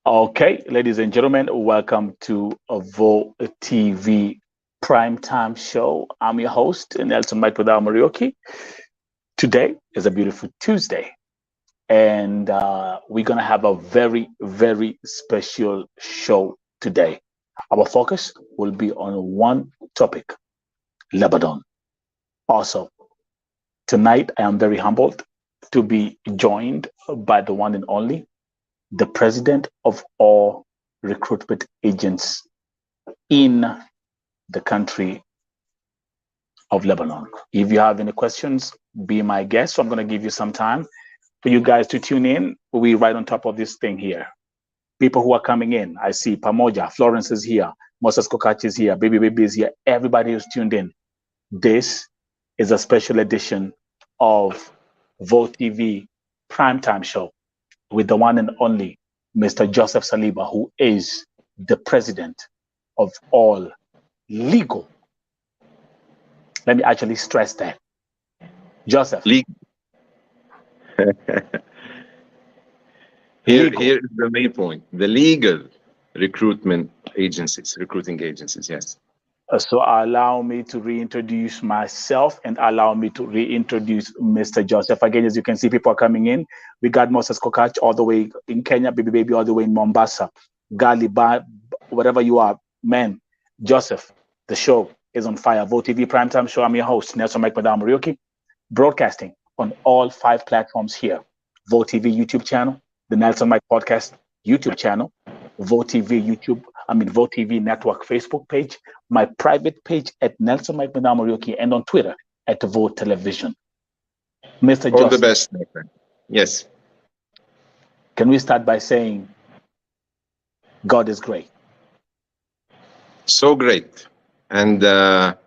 Okay, ladies and gentlemen, welcome to a Vo TV primetime show. I'm your host, Nelson Mike Without Marioki. Today is a beautiful Tuesday, and we're going to have a very, very special show today. Our focus will be on one topic, Lebanon. Also, tonight I am very humbled to be joined by the one and only, the president of all recruitment agents in the country of Lebanon. If you have any questions, be my guest. So I'm going to give you some time for you guys to tune in. We're right on top of this thing here. People who are coming in, I see Pamoja, Florence is here, Moses Kokach is here, Baby is here. Everybody who's tuned in. This is a special edition of Vote TV primetime show with the one and only Mr. Joseph Saliba, who is the president of all legal. Let me actually stress that. Joseph. Legal. Here is the main point. The legal recruiting agencies, yes. So allow me to reintroduce myself and allow me to reintroduce Mr. Joseph. Again, as you can see, people are coming in. We got Moses Kokach all the way in Kenya, Baby all the way in Mombasa, Galiba, whatever you are, man. Joseph, the show is on fire. Vote TV primetime show. I'm your host, Nelson Mike Madam Marioki, broadcasting on all 5 platforms here. Vote TV YouTube channel, the Nelson Mike Podcast YouTube channel, Vote TV Network Facebook page, my private page at Nelson Mike Madam Marioki, and on Twitter at Vote Television. Mr. All Joseph, the best, my friend. Yes. Can we start by saying God is great? So great. And let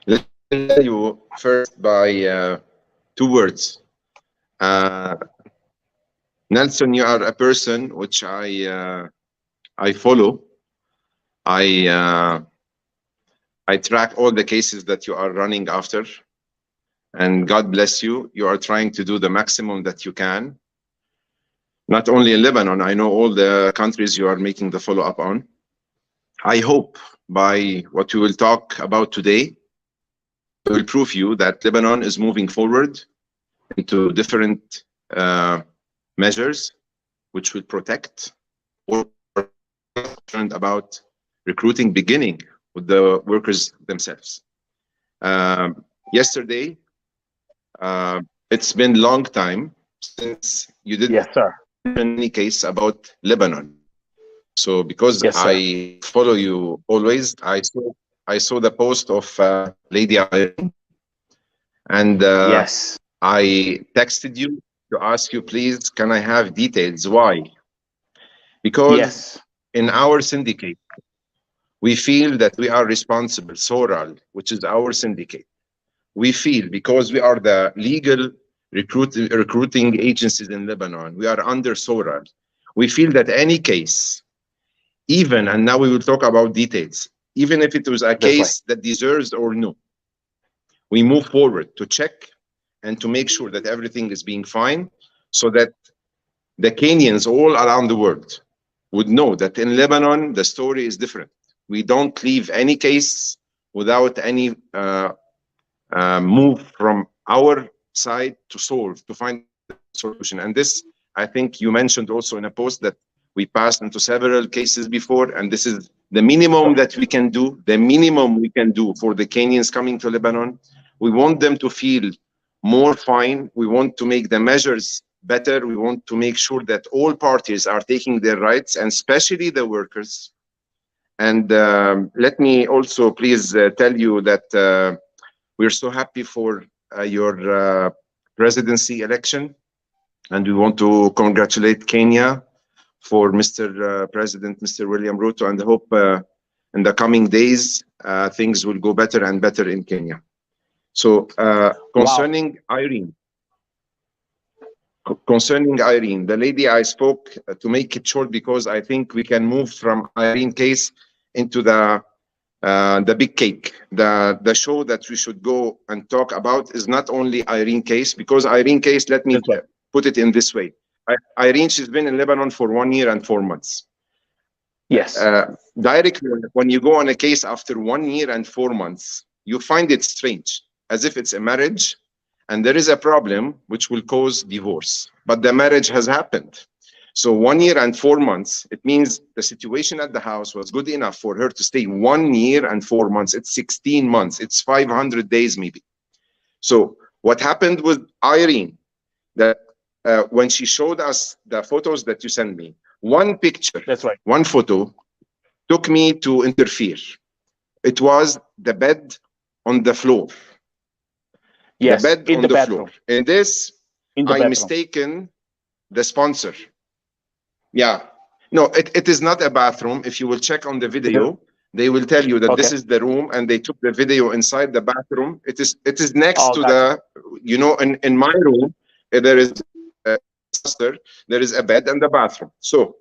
me tell you first by 2 words. Nelson, you are a person which I follow. I track all the cases that you are running after, and God bless you. You are trying to do the maximum that you can. Not only in Lebanon, I know all the countries you are making the follow-up on. I hope by what we will talk about today, I will prove you that Lebanon is moving forward into different measures which will protect or concerned about recruiting, beginning with the workers themselves. Yesterday, it's been a long time since you did any case about Lebanon. So because I follow you always, I saw the post of Lady Irene, and I texted you to ask you, please, can I have details? Why? Because in our syndicate, we feel that we are responsible, Soral, which is our syndicate. We feel because we are the legal recruiting agencies in Lebanon, we are under Soral. We feel that any case, even, and now we will talk about details, even if it was a case that deserves or no, we move forward to check and to make sure that everything is being fine, so that the Kenyans all around the world would know that in Lebanon, the story is different. We don't leave any case without any move from our side to solve, to find a solution. And this, I think you mentioned also in a post that we passed into several cases before, and this is the minimum that we can do, the minimum we can do for the Kenyans coming to Lebanon. We want them to feel more fine. We want to make the measures better. We want to make sure that all parties are taking their rights, and especially the workers. And let me also please tell you that we're so happy for your presidency election, and we want to congratulate Kenya for Mr. President, Mr. William Ruto, and hope in the coming days things will go better and better in Kenya. So concerning Irene, the lady I spoke, to make it short, because I think we can move from Irene case into the big cake. The show that we should go and talk about is not only Irene case, because Irene case, let me put it in this way. Irene, she's been in Lebanon for 1 year and 4 months. Yes. Directly, when you go on a case after 1 year and 4 months, you find it strange, as if it's a marriage and there is a problem which will cause divorce. But the marriage has happened. So 1 year and 4 months, it means the situation at the house was good enough for her to stay 1 year and 4 months. It's 16 months. It's 500 days maybe. So what happened with Irene, that when she showed us the photos that you sent me, one picture, that's right, one photo took me to interfere. It was the bed on the floor. Yes, the bed in on the the bathroom. floor. In this, I mistaken the sponsor. Yeah. No, it is not a bathroom. If you will check on the video, they will tell you that this is the room, and they took the video inside the bathroom. It is next to the, you know, in my room, there is a sponsor, there is a bed and the bathroom. So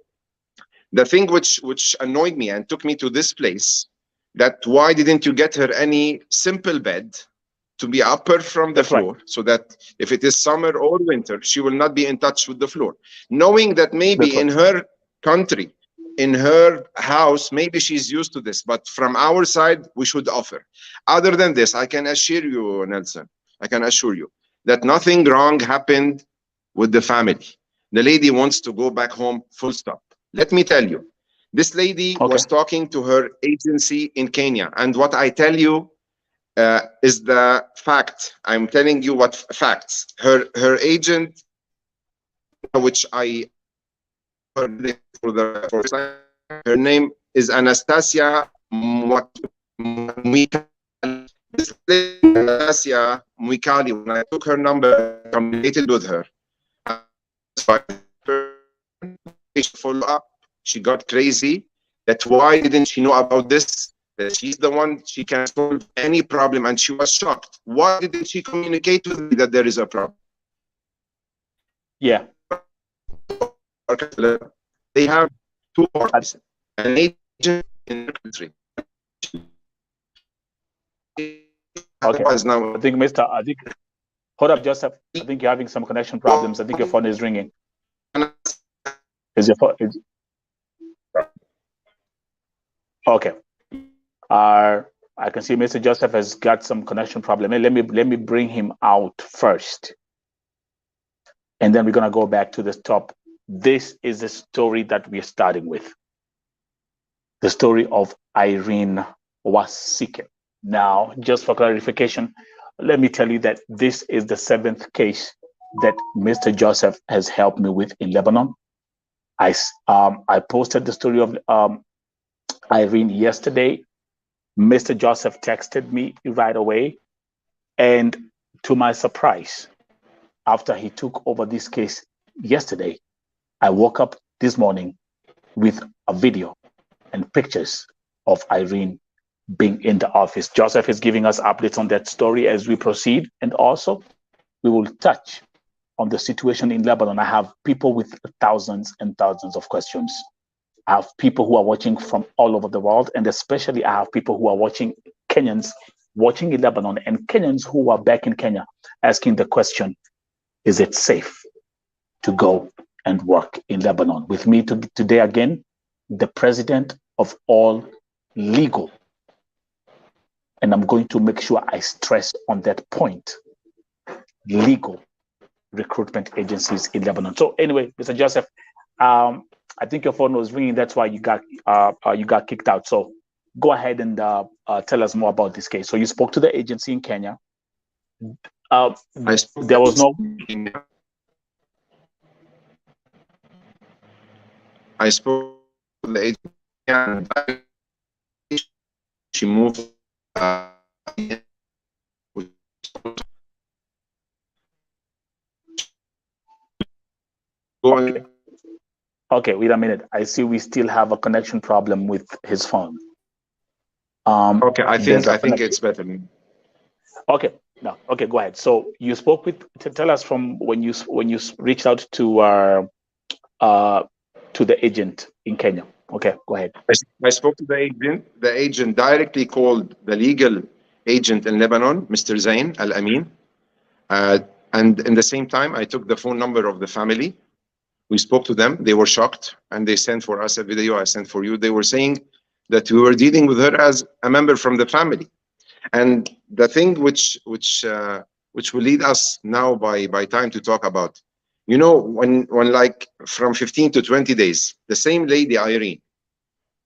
the thing which annoyed me and took me to this place, that why didn't you get her any simple bed to be upper from the floor, so that if it is summer or winter, she will not be in touch with the floor, knowing that maybe in her country, in her house, maybe she's used to this, but from our side, we should offer. Other than this, I can assure you, Nelson, I can assure you that nothing wrong happened with the family. The lady wants to go back home, full stop. Let me tell you, this lady was talking to her agency in Kenya, and what I tell you is the fact. I'm telling you what facts. Her agent, which I heard for the first time, her name is Anastasia Muikali. Anastasia Muikali. When I took her number, communicated with her. Follow up. She got crazy. That why didn't she know about this? That she's the one, she can solve any problem, and she was shocked. Why didn't she communicate with me that there is a problem? Yeah. They have two parties, an agent in the country. Okay. Now, I think, hold up, Joseph. I think you're having some connection problems. I think your phone is ringing. Is your phone? Okay. I can see Mr. Joseph has got some connection problem. Let me bring him out first, and then we're gonna go back to the top. This is the story that we're starting with. The story of Irene Wasike. Now, just for clarification, let me tell you that this is the 7th case that Mr. Joseph has helped me with in Lebanon. I posted the story of Irene yesterday. Mr. Joseph texted me right away, and to my surprise, after he took over this case yesterday, I woke up this morning with a video and pictures of Irene being in the office. Joseph is giving us updates on that story as we proceed, and also we will touch on the situation in Lebanon. I have people with thousands and thousands of questions. I have people who are watching from all over the world, and especially I have people who are watching, Kenyans watching in Lebanon, and Kenyans who are back in Kenya asking the question, is it safe to go and work in Lebanon? With me today again, the president of all legal, and I'm going to make sure I stress on that point, legal recruitment agencies in Lebanon. So anyway, Mr. Joseph, I think your phone was ringing. That's why you got kicked out. So go ahead and tell us more about this case. So you spoke to the agency in Kenya. There was no. I spoke to the agency and she moved. Okay, wait a minute. I see we still have a connection problem with his phone. Okay, I think it's better. Okay, no, okay, go ahead. So you spoke with. Tell us from when you reached out to the agent in Kenya. Okay, go ahead. I spoke to the agent. The agent directly called the legal agent in Lebanon, Mr. Zain Al Amin, and in the same time, I took the phone number of the family. We spoke to them. They were shocked, and they sent for us a video. I sent for you. They were saying that we were dealing with her as a member from the family. And the thing which will lead us now by time to talk about, you know, when like from 15 to 20 days, the same lady Irene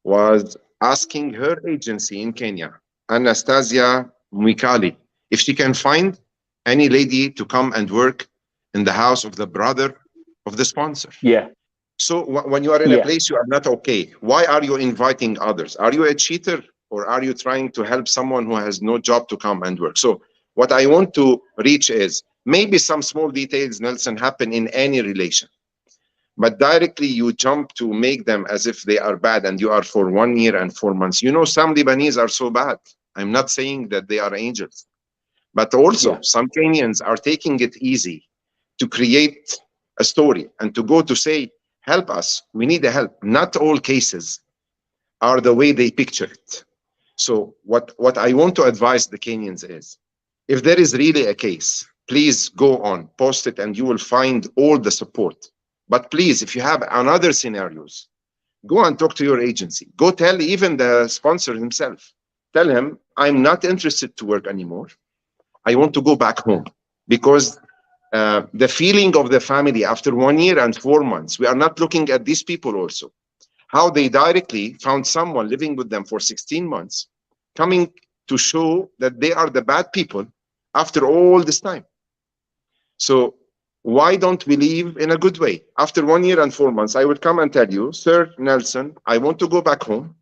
was asking her agency in Kenya, Anastasia Mwikali, if she can find any lady to come and work in the house of the brother of the sponsor. Yeah. So when you are in a place you are not okay, why are you inviting others? Are you a cheater, or are you trying to help someone who has no job to come and work? So what I want to reach is, maybe some small details, Nelson, happen in any relation, but directly you jump to make them as if they are bad, and you are for 1 year and 4 months. You know, some Lebanese are so bad. I'm not saying that they are angels, but also some Kenyans are taking it easy to create a story and to go to say, help us, we need the help. Not all cases are the way they picture it. So what I want to advise the Kenyans is, if there is really a case, please go on, post it, and you will find all the support. But please, if you have another scenarios, go and talk to your agency. Go tell even the sponsor himself. Tell him, I'm not interested to work anymore. I want to go back home. Because the feeling of the family after 1 year and 4 months, we are not looking at these people also. How they directly found someone living with them for 16 months, coming to show that they are the bad people after all this time. So why don't we live in a good way? After 1 year and 4 months, I would come and tell you, Sir Nelson, I want to go back home.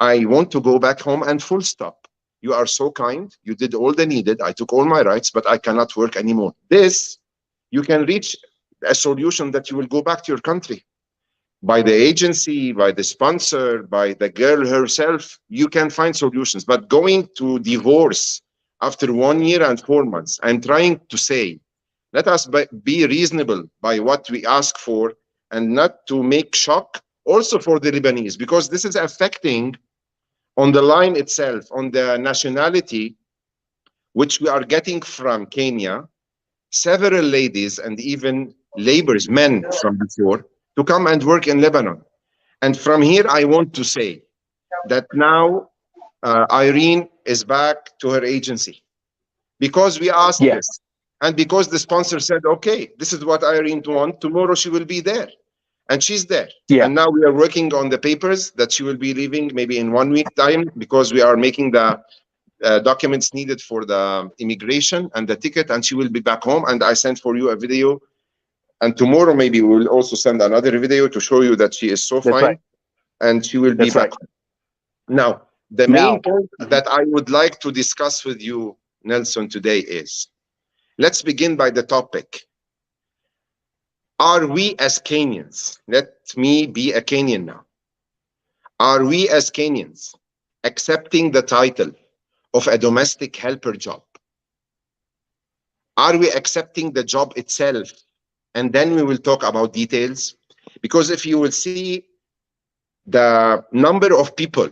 I want to go back home, and full stop. You are so kind. You did all the needed. I took all my rights, but I cannot work anymore. This, you can reach a solution that you will go back to your country. By the agency, by the sponsor, by the girl herself, you can find solutions. But going to divorce after 1 year and 4 months, I'm trying to say, let us be reasonable by what we ask for, and not to make shock also for the Lebanese, because this is affecting on the line itself, on the nationality, which we are getting from Kenya, several ladies and even laborers, men from before, to come and work in Lebanon. And from here, I want to say that now Irene is back to her agency because we asked this. And because the sponsor said, okay, this is what Irene wants, tomorrow she will be there. And she's there. And now we are working on the papers that she will be leaving maybe in 1 week time, because we are making the documents needed for the immigration and the ticket, and she will be back home. And I sent for you a video. And tomorrow maybe we will also send another video to show you that she is so fine. And she will be back home. Now, the main point that I would like to discuss with you, Nelson, today is, let's begin by the topic. Are we as Kenyans, let me be a Kenyan now, are we as Kenyans accepting the title of a domestic helper job? Are we accepting the job itself? And then we will talk about details. Because if you will see the number of people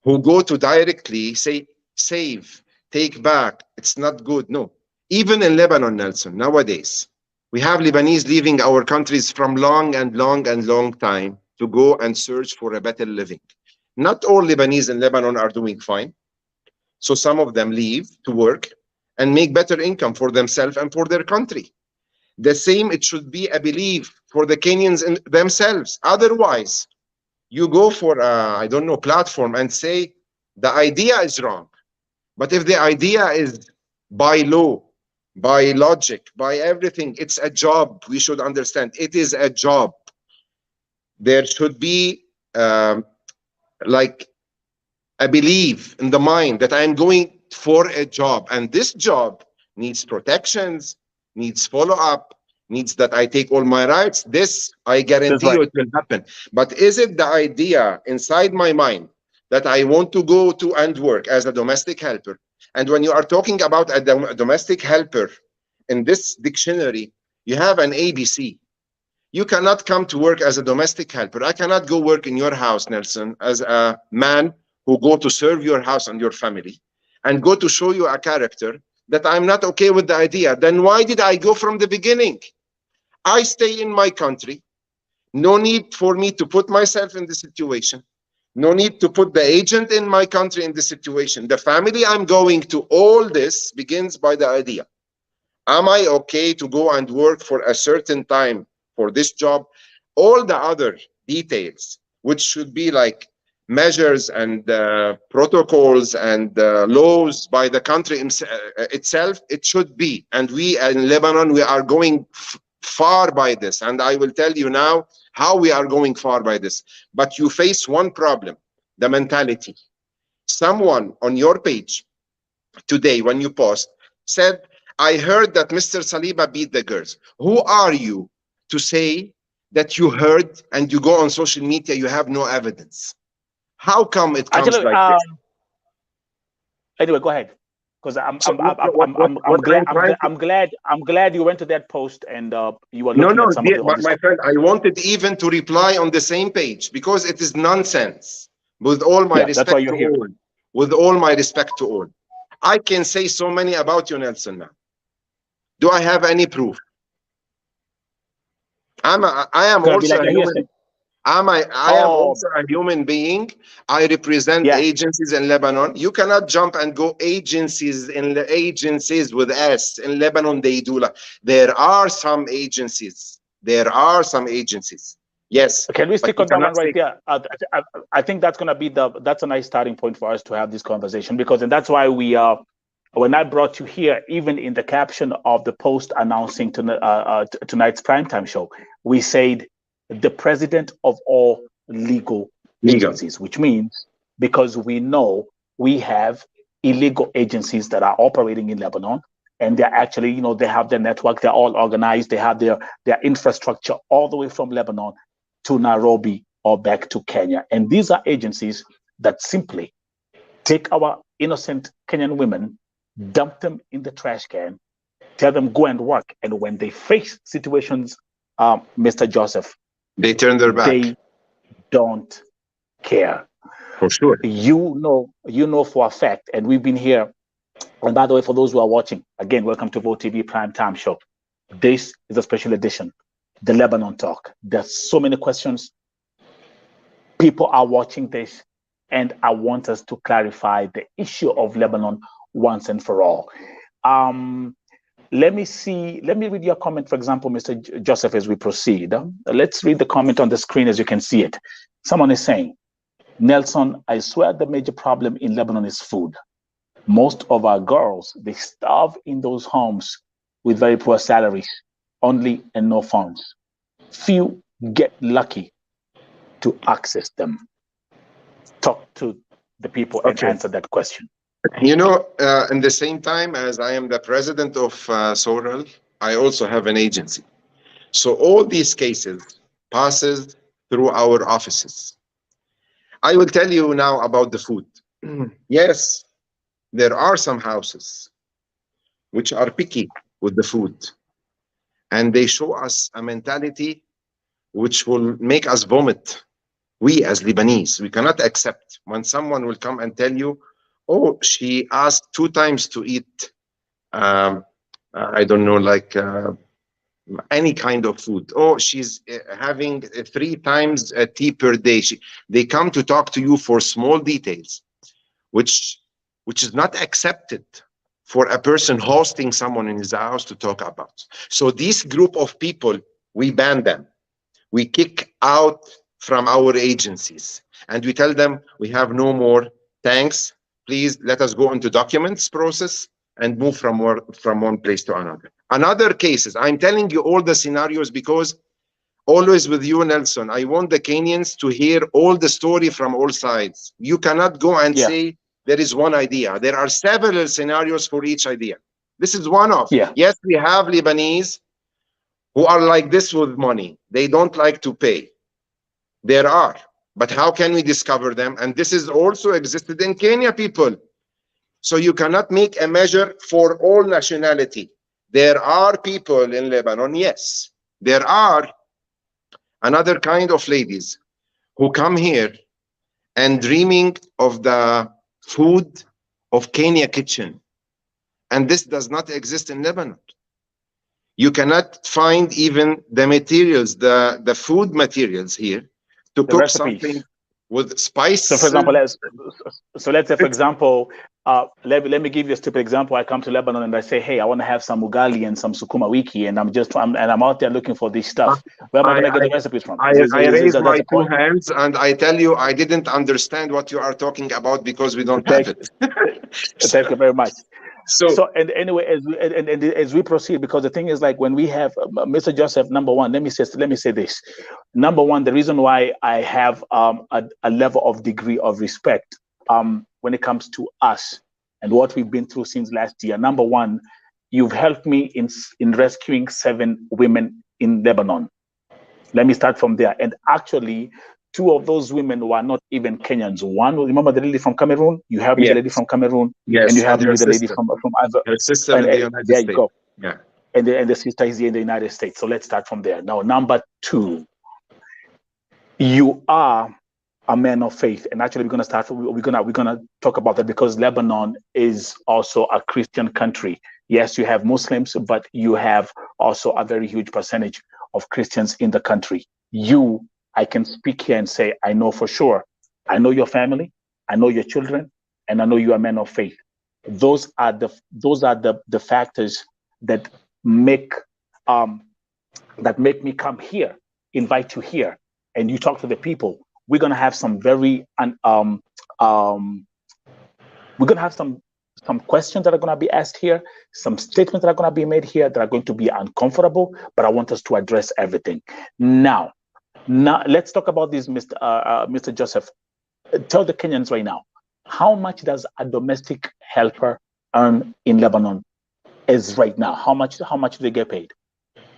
who go to directly say, save, take back, it's not good. No, even in Lebanon, Nelson, nowadays, we have Lebanese leaving our countries from long time to go and search for a better living. Not all Lebanese in Lebanon are doing fine. So some of them leave to work and make better income for themselves and for their country. The same, it should be a belief for the Kenyans in themselves. Otherwise, you go for a, I don't know, platform and say the idea is wrong. But if the idea is by law, by logic, by everything, it's a job. We should understand it is a job. There should be like a belief in the mind that I'm going for a job, and this job needs protections, needs follow-up, needs that I take all my rights. This, I guarantee you, it will happen. But is it the idea inside my mind that I want to go to and work as a domestic helper? And when you are talking about a domestic helper, in this dictionary, you have an ABC. You cannot come to work as a domestic helper. I cannot go work in your house, Nelson, as a man who go to serve your house and your family, and go to show you a character that I'm not okay with the idea. Then why did I go from the beginning? I stay in my country. No need for me to put myself in the situation. No need to put the agent in my country in the situation. The family I'm going to, all this begins by the idea. Am I okay to go and work for a certain time for this job? All the other details, which should be like measures and protocols and laws by the country itself, it should be. And we in Lebanon, we are going far by this. And I will tell you now how we are going far by this. But you face one problem, the mentality. Someone on your page today, when you post, said, I heard that Mr. Saliba beat the girls. Who are you to say that you heard and you go on social media, you have no evidence? How come it comes actually, like this? Anyway, go ahead. Because I'm glad you went to that post and you were looking at some of the. But my friend, I wanted even to reply on the same page because it is nonsense. With all my respect to all, with all my respect to all, I can say so many about you, Nelson. Now, do I have any proof? I am also a human. I am also a human being. I represent agencies in Lebanon. You cannot jump and go agencies in the agencies with S in Lebanon. They do. There are some agencies. There are some agencies. Yes. Can we stick on that one right there? I think that's going to be that's a nice starting point for us to have this conversation, because and that's why we when I brought you here, even in the caption of the post announcing tonight's primetime show, we said the president of all legal agencies, which means because we know we have illegal agencies that are operating in Lebanon, and they're actually, they have their network, they're all organized, they have their infrastructure all the way from Lebanon to Nairobi or back to Kenya. And these are agencies that simply take our innocent Kenyan women, dump them in the trash can, tell them go and work. And when they face situations, Mr. Joseph, they turn their back. They don't care. For sure. You know for a fact, and we've been here. And by the way, for those who are watching, again, welcome to Vote TV Primetime Show. This is a special edition, the Lebanon Talk. There's so many questions. People are watching this, and I want us to clarify the issue of Lebanon once and for all. Let me read your comment, for example, Mr. Joseph, as we proceed. Let's read the comment on the screen as you can see it. Someone is saying, Nelson, I swear the major problem in Lebanon is food. Most of our girls, they starve in those homes with very poor salaries, only and no funds. Few get lucky to access them. Talk to the people and answer that question. In the same time as I am the president of Soral, I also have an agency. So all these cases passes through our offices. I will tell you now about the food. Yes, there are some houses which are picky with the food, and they show us a mentality which will make us vomit. We as Lebanese, we cannot accept when someone will come and tell you, oh, she asked 2 times to eat, I don't know, like any kind of food. Oh, she's having 3 times a tea per day. They come to talk to you for small details, which is not accepted for a person hosting someone in his house to talk about. So this group of people, we ban them. We kick out from our agencies, and we tell them we have no more. Thanks. Please let us go into documents process and move from one place to another. Another cases, I'm telling you all the scenarios because always with you, Nelson, I want the Kenyans to hear all the story from all sides. You cannot go and say there is one idea. There are several scenarios for each idea. This is one of. Yes, we have Lebanese who are like this with money. They don't like to pay. There are. But how can we discover them? And this is also existed in Kenya, people. So you cannot make a measure for all nationality. There are people in Lebanon, yes. There are another kind of ladies who come here and dreaming of the food of Kenya kitchen. And this does not exist in Lebanon. You cannot find even the materials, the food materials here to cook something with spice. So, for example, let's say, for example, let me give you a stupid example. I come to Lebanon and I say, hey, I want to have some ugali and some sukuma wiki, and I'm out there looking for this stuff. Where am I going to get the recipes from? I raise my two hands and I tell you, I didn't understand what you are talking about because we don't have it. Thank you very much. So and anyway, as we proceed, because the thing is, like, when we have Mr. Joseph, number one, let me say this. Number one, the reason why I have a level of degree of respect when it comes to us and what we've been through since last year. Number one, you've helped me in rescuing 7 women in Lebanon. Let me start from there. And actually, 2 of those women were not even Kenyans. One, remember the lady from Cameroon? You helped me, the lady from Cameroon. Yes. And you helped me with the lady from other. Her sister in the United States. There you go. Yeah. And the sister is here in the United States. So let's start from there. Now, number 2, you are a man of faith. And actually, we're gonna talk about that, because Lebanon is also a Christian country. Yes, you have Muslims, but you have also a very huge percentage of Christians in the country. I can speak here and say, I know for sure. I know your family, I know your children, and I know you are men of faith. Those are the factors that make me come here, invite you here, and you talk to the people. We're gonna have some very we're gonna have some questions that are gonna be asked here, some statements that are gonna be made here that are going to be uncomfortable, but I want us to address everything. Now let's talk about this, Mr. Joseph. Tell the Kenyans right now, how much does a domestic helper earn in Lebanon as right now? How much do they get paid?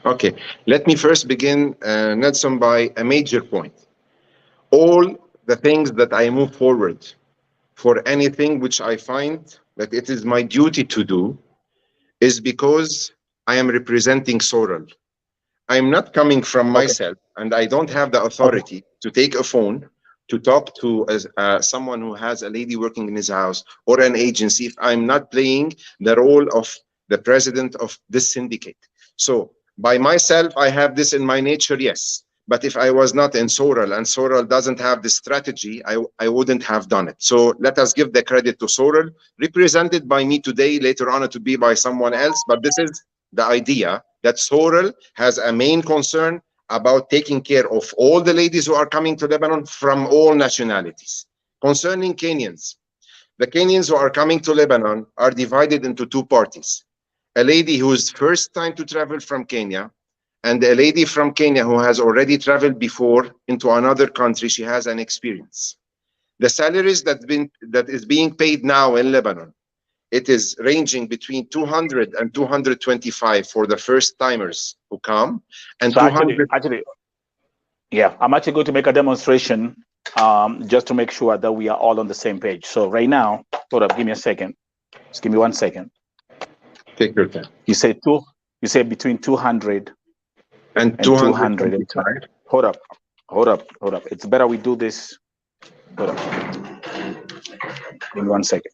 Okay, let me first begin, Nelson, by a major point. All the things that I move forward for anything which I find that it is my duty to do is because I am representing Soral. I'm not coming from myself, and I don't have the authority to take a phone to talk to someone who has a lady working in his house or an agency if I'm not playing the role of the president of this syndicate. So by myself, I have this in my nature, yes. But if I was not in Soral and Soral doesn't have this strategy, I wouldn't have done it. So let us give the credit to Soral, represented by me today, later on it to be by someone else. But this is the idea that Soral has a main concern about taking care of all the ladies who are coming to Lebanon from all nationalities. Concerning Kenyans, the Kenyans who are coming to Lebanon are divided into 2 parties. A lady who's first time to travel from Kenya, and a lady from Kenya who has already traveled before into another country. She has an experience. The salaries that is being paid now in Lebanon, it is ranging between 200 and 225 for the first timers who come, and so actually, yeah, I'm actually going to make a demonstration just to make sure that we are all on the same page. So right now, hold up, give me a second. Just give me 1 second. Take your time. You say between 200 and 225. Hold up. It's better we do this. Hold up. Give me 1 second,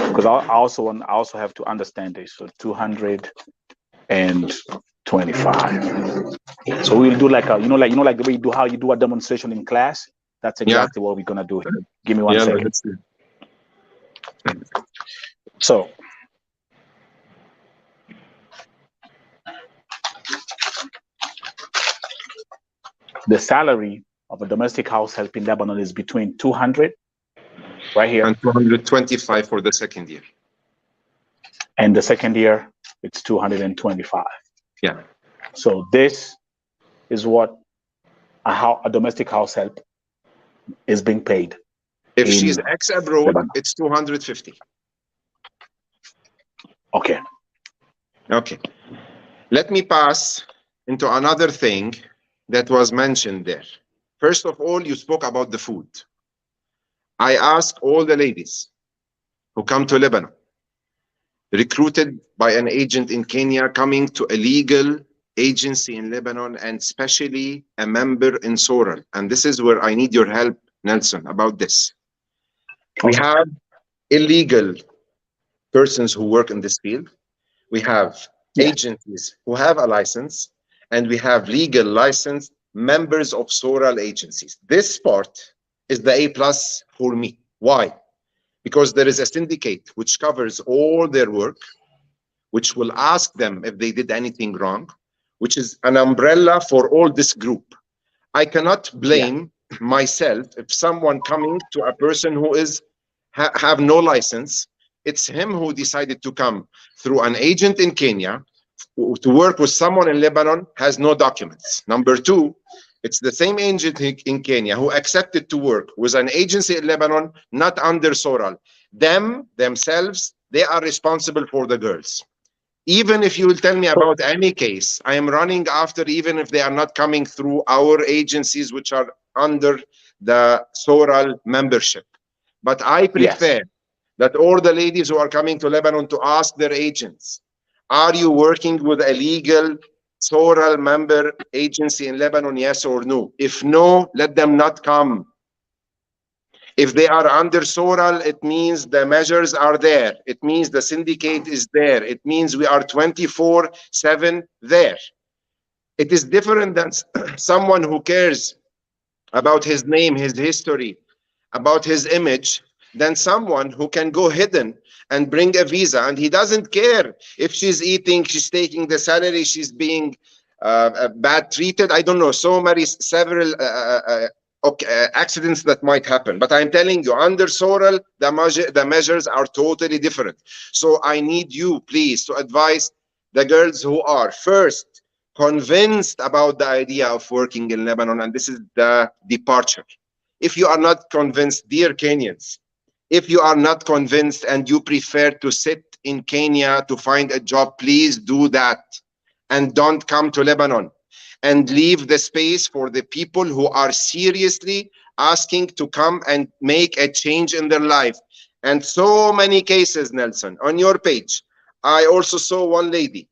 because I also have to understand this. So 225. So we'll do like the way you do how you do a demonstration in class. That's exactly what we're gonna do here. Give me 1 second. So the salary of a domestic house help in Lebanon is between 200, right here, and 225 for the second year. And the second year, it's 225. Yeah. So this is what a domestic house help is being paid. If she's ex-abroad, it's 250. Okay. Okay. Let me pass into another thing that was mentioned there. First of all, you spoke about the food. I ask all the ladies who come to Lebanon, recruited by an agent in Kenya, coming to a legal agency in Lebanon, and especially a member in Soral. And this is where I need your help, Nelson, about this. We have illegal persons who work in this field. We have agencies who have a license, and we have legal licensed members of SORAL agencies. This part is the A plus for me. Why? Because there is a syndicate which covers all their work, which will ask them if they did anything wrong, which is an umbrella for all this group. I cannot blame myself if someone coming to a person who is have no license. It's him who decided to come through an agent in Kenya to work with someone in Lebanon, has no documents. Number two, it's the same agent in Kenya who accepted to work with an agency in Lebanon, not under SORAL. Themselves, they are responsible for the girls. Even if you will tell me about any case, I am running after, even if they are not coming through our agencies, which are under the SORAL membership. But I prefer that all the ladies who are coming to Lebanon to ask their agents, are you working with a legal SORAL member agency in Lebanon, yes or no? If no, let them not come. If they are under SORAL, it means the measures are there. It means the syndicate is there. It means we are 24/7 there. It is different than someone who cares about his name, his history, about his image, than someone who can go hidden and bring a visa, and he doesn't care if she's eating, she's taking the salary, she's being bad treated. I don't know, several accidents that might happen. But I'm telling you, under SORAL, the measures are totally different. So I need you, please, to advise the girls who are first convinced about the idea of working in Lebanon, and this is the departure. If you are not convinced, dear Kenyans, if you are not convinced and you prefer to sit in Kenya to find a job, please do that and don't come to Lebanon, and leave the space for the people who are seriously asking to come and make a change in their life. And so many cases, Nelson, on your page. I also saw one lady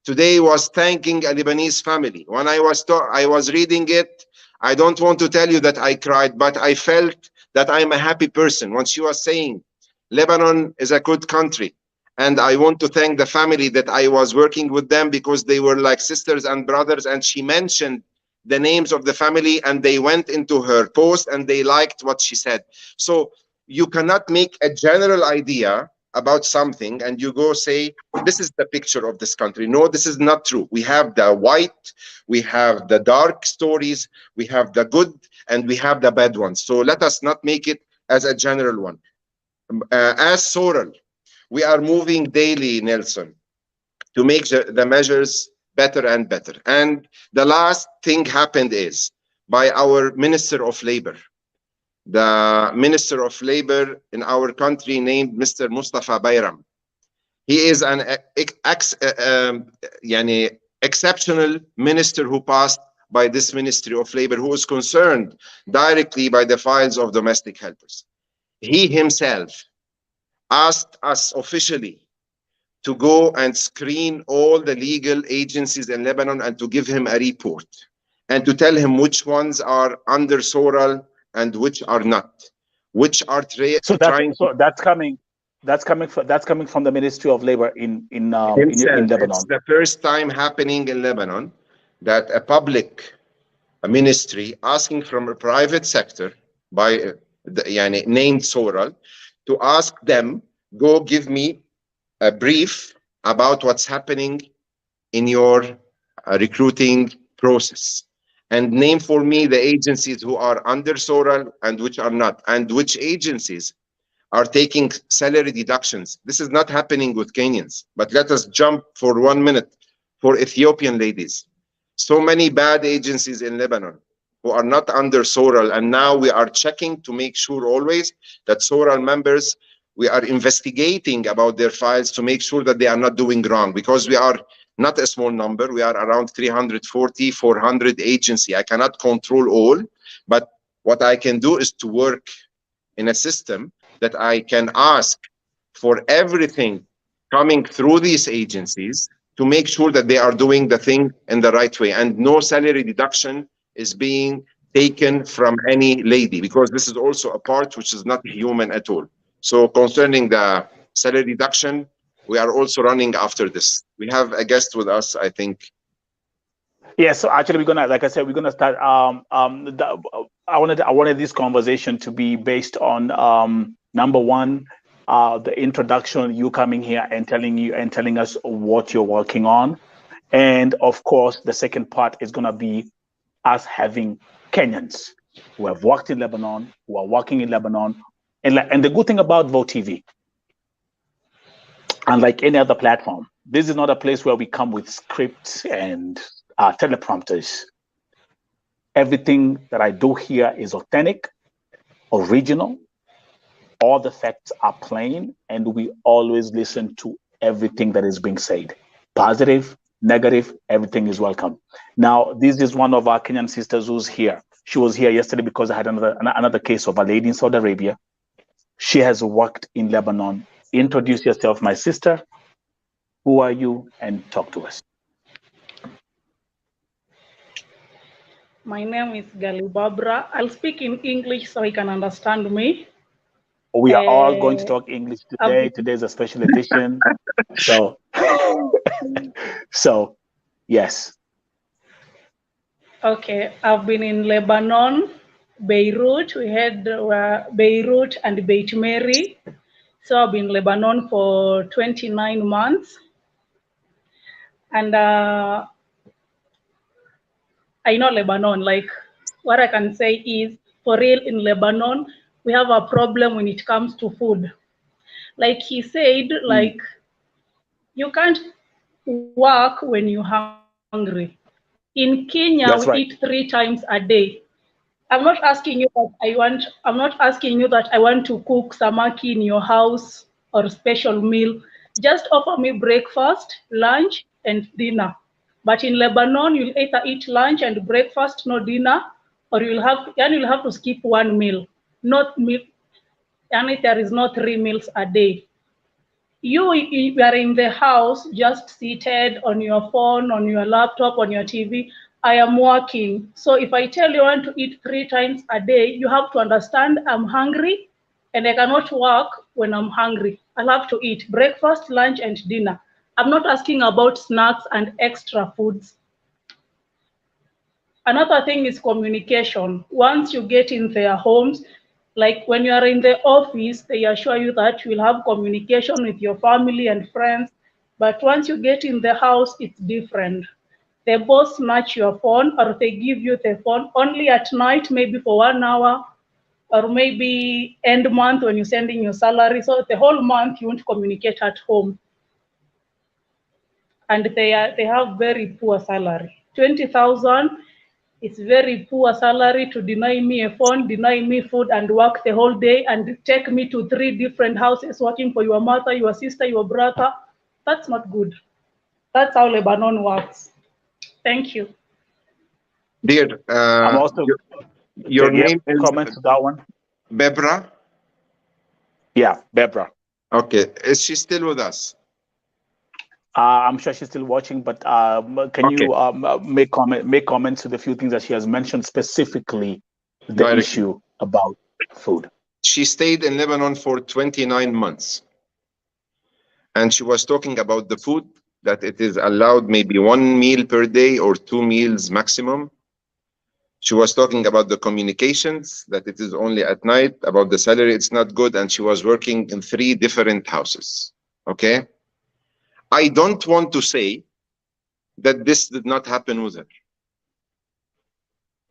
today was thanking a Lebanese family. When I was reading it, I don't want to tell you that I cried, but I felt that I'm a happy person when she was saying, Lebanon is a good country. And I want to thank the family that I was working with them, because they were like sisters and brothers. And she mentioned the names of the family, and they went into her post and they liked what she said. So you cannot make a general idea about something and you go say, this is the picture of this country. No, this is not true. We have the white, we have the dark stories, we have the good, and we have the bad ones. So let us not make it as a general one. As SORAL, we are moving daily, Nelson, to make the measures better and better. And the last thing happened is by our Minister of Labor. The Minister of Labor in our country named Mr. Mustafa Bayram. He is an exceptional minister who passed by this Ministry of Labor, who is concerned directly by the files of domestic helpers. He himself asked us officially to go and screen all the legal agencies in Lebanon and to give him a report and to tell him which ones are under SORAL and which are not, which are that's coming from the Ministry of Labor in Lebanon. It's the first time happening in Lebanon that a ministry asking from a private sector by named SORAL to ask them, go give me a brief about what's happening in your recruiting process, and name for me the agencies who are under SORAL and which are not, and which agencies are taking salary deductions. This is not happening with Kenyans, but let us jump for 1 minute for Ethiopian ladies. So many bad agencies in Lebanon who are not under SORAL, and now we are checking to make sure always that SORAL members, we are investigating about their files to make sure that they are not doing wrong, because we are not a small number. We are around 340, 400 agency. I cannot control all, but what I can do is to work in a system that I can ask for everything coming through these agencies to make sure that they are doing the thing in the right way, and no salary deduction is being taken from any lady, because this is also a part which is not human at all. So concerning the salary deduction, we are also running after this. We have a guest with us, I think. Yeah, so actually we're gonna, like I said, we're gonna start. I wanted this conversation to be based on number one, the introduction, you coming here and telling us what you're working on, and of course the second part is gonna be us having Kenyans who have worked in Lebanon, who are working in Lebanon, and the good thing about Vote TV, unlike any other platform, this is not a place where we come with scripts and teleprompters. Everything that I do here is authentic, original. All the facts are plain, and we always listen to everything that is being said. Positive, negative, everything is welcome. Now, this is one of our Kenyan sisters who's here. She was here yesterday because I had another case of a lady in Saudi Arabia. She has worked in Lebanon. Introduce yourself, my sister. Who are you? And talk to us. My name is Gali Babra. I'll speak in English so you can understand me. We are all going to talk English today. Today's a special edition. So, yes. Okay, I've been in Lebanon, Beirut. We had Beirut and Beit Mary. So I've been in Lebanon for 29 months. And I know Lebanon, like what I can say is, for real in Lebanon, we have a problem when it comes to food. Like he said, like you can't work when you're hungry. In Kenya, we eat 3 times a day. I'm not asking you that I'm not asking you that I want to cook samaki in your house or special meal. Just offer me breakfast, lunch, and dinner. But in Lebanon, you'll either eat lunch and breakfast, no dinner, or you'll have to skip one meal. Not meal, and there is no 3 meals a day. You are in the house, just seated on your phone, on your laptop, on your TV. I am working. So if I tell you I want to eat 3 times a day, you have to understand I'm hungry and I cannot work when I'm hungry. I'll have to eat breakfast, lunch, and dinner. I'm not asking about snacks and extra foods. Another thing is communication. Once you get in their homes, like when you are in the office, they assure you that you will have communication with your family and friends. But once you get in the house, it's different. They both snatch your phone or they give you the phone only at night, maybe for 1 hour, or maybe end month when you're sending your salary. So the whole month you won't communicate at home. And they have very poor salary. 20,000. It's very poor salary to deny me a phone, deny me food, and work the whole day and take me to 3 different houses working for your mother, your sister, your brother. That's not good. That's how Lebanon works. Thank you. Dear, I'm also, your name is comment to that one. Bebra? Yeah, Bebra. Okay. Is she still with us? I'm sure she's still watching, but can you make comments to the few things that she has mentioned, specifically the issue about food? She stayed in Lebanon for 29 months. And she was talking about the food, that it is allowed maybe 1 meal per day or 2 meals maximum. She was talking about the communications, that it is only at night, about the salary, it's not good. And she was working in 3 different houses. Okay? I don't want to say that this did not happen with her.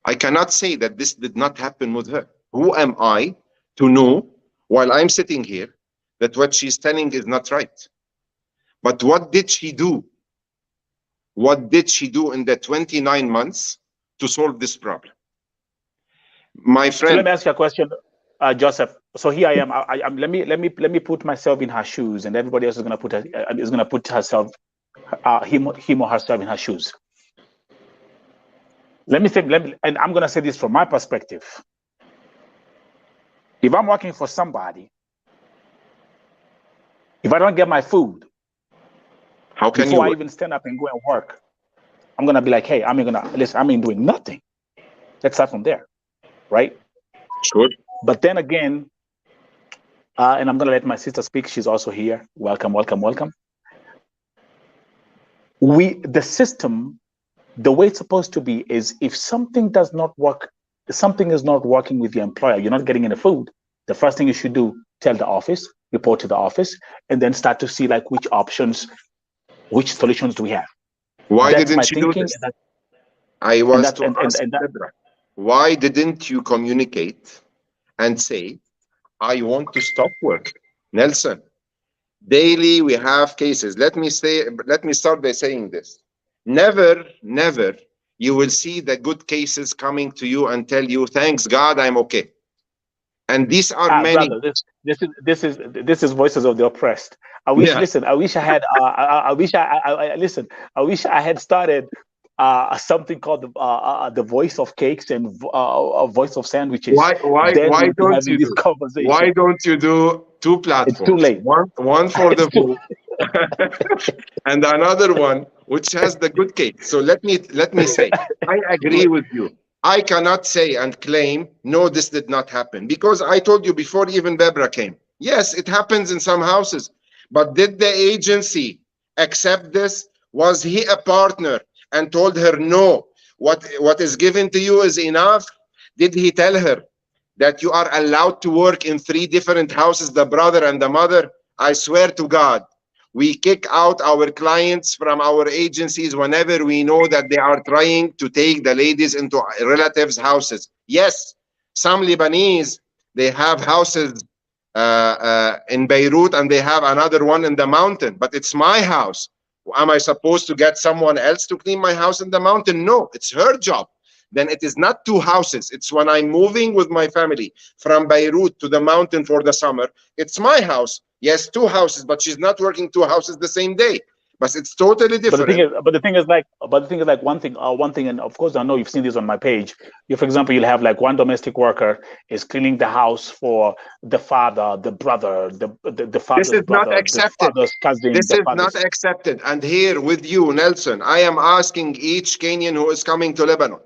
I cannot say that this did not happen with her. Who am I to know, while I'm sitting here, that what she's telling is not right? But what did she do? What did she do in the 29 months to solve this problem? My friend. So let me ask you a question, Joseph. So here I am. Let me put myself in her shoes, and everybody else is going to put herself, him or herself in her shoes. And I'm going to say this from my perspective. If I'm working for somebody, if I don't get my food, how can before I even stand up and go and work, I'm going to be like, hey, I ain't doing nothing. Let's start from there, right? Sure. But then again, and I'm going to let my sister speak. She's also here. Welcome, welcome, welcome. the system, the way it's supposed to be is if something does not work, something is not working with your employer, you're not getting any food, the first thing you should do, tell the office, report to the office, and then start to see like which options, which solutions do we have. Why That's my didn't you do thinking. this? I was to ask Deborah, why didn't you communicate and say, I want to stop work? Nelson, daily we have cases. Let me start by saying this. Never, never you will see the good cases coming to you and tell you, thanks God, I'm okay. And these are many. Brother, this is voices of the oppressed. I wish. Listen, I wish I had. I wish I listen. I wish I had started something called the voice of cakes and a voice of sandwiches. Why don't you do? Conversation. Why don't you do two platforms? It's too late. One for the vote, and another one which has the good cake. So let me say, I agree with you. I cannot say and claim, no, this did not happen, because I told you before even Bebra came. Yes, it happens in some houses, but did the agency accept this? Was he a partner and told her, no, what is given to you is enough? Did he tell her that you are allowed to work in 3 different houses, the brother and the mother? I swear to God, we kick out our clients from our agencies whenever we know that they are trying to take the ladies into relatives' houses. Yes, some Lebanese, they have houses in Beirut and they have another one in the mountain, but it's my house. Am I supposed to get someone else to clean my house in the mountain? No, it's her job. Then it is not 2 houses. It's when I'm moving with my family from Beirut to the mountain for the summer, it's my house. Yes, 2 houses, but she's not working 2 houses the same day. But it's totally different. But the thing is like one thing, and of course I know you've seen this on my page. For example, you'll have like one domestic worker is cleaning the house for the father, the brother, the father's This is brother, not accepted. the father's cousin. This is not accepted. And here with you, Nelson, I am asking each Kenyan who is coming to Lebanon,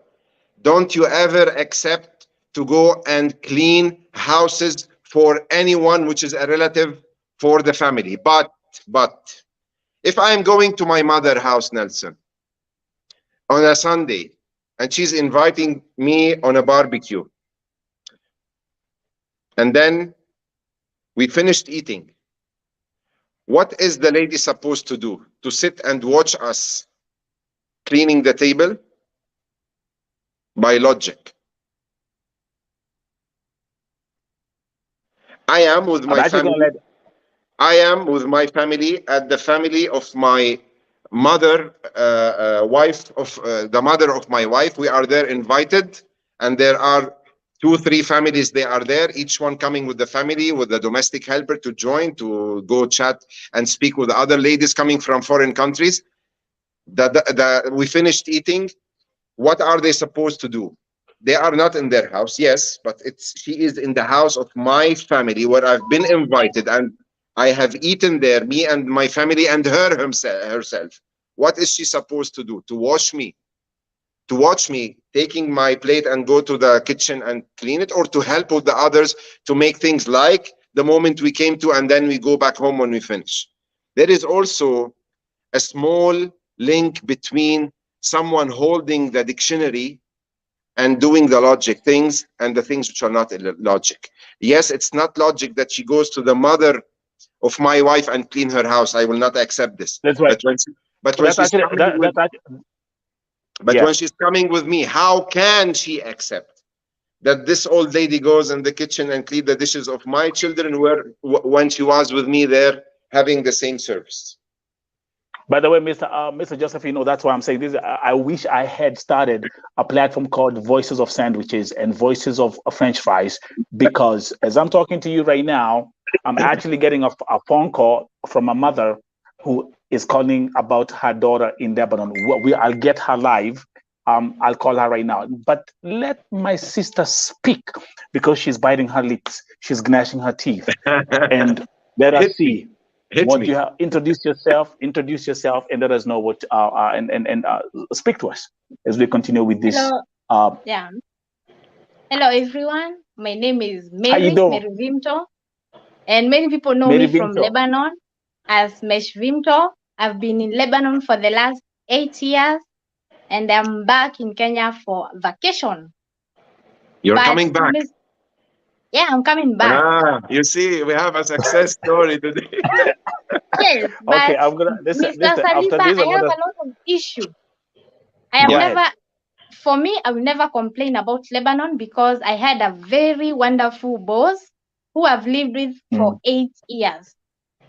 don't you ever accept to go and clean houses for anyone which is a relative for the family. But if I am going to my mother's house, Nelson, on a Sunday, and she's inviting me on a barbecue, and then we finished eating, what is the lady supposed to do? To sit and watch us cleaning the table? By logic. I am with my family. I am with my family at the family of my mother, wife of the mother of my wife. We are there invited, and there are 2-3 families. They are there, each one coming with the family, with the domestic helper to join, to go chat and speak with other ladies coming from foreign countries. We finished eating. What are they supposed to do? They are not in their house, yes, but she is in the house of my family where I've been invited and I have eaten there, me and my family and her herself. What is she supposed to do? To watch me? To watch me taking my plate and go to the kitchen and clean it, or to help with the others to make things like the moment we came to, and then we go back home when we finish? There is also a small link between someone holding the dictionary and doing the logic things and the things which are not logic. Yes, it's not logic that she goes to the mother of my wife and clean her house. I will not accept this. That's right. But when she's coming with me, how can she accept that this old lady goes in the kitchen and clean the dishes of my children when she was with me there having the same service? By the way, Mr. Joseph, that's why I'm saying this. I wish I had started a platform called Voices of Sandwiches and Voices of French Fries, because as I'm talking to you right now, I'm actually getting a phone call from a mother who is calling about her daughter in Lebanon. I'll get her live. I'll call her right now. But let my sister speak, because she's biting her lips. She's gnashing her teeth. And let us see. You have introduce yourself, and let us know what and speak to us as we continue with this. Hello. Hello everyone. My name is Mary Vimto, and many people know me from Lebanon as Mesh Vimto. I've been in Lebanon for the last 8 years, and I'm back in Kenya for vacation. You're coming back? Yeah, I'm coming back. Ah, you see, we have a success story today. Yes, but okay, I'm gonna Mr. Saliba, I have a lot of issue. I have never, for me, I will never complain about Lebanon because I had a very wonderful boss who I've lived with for 8 years.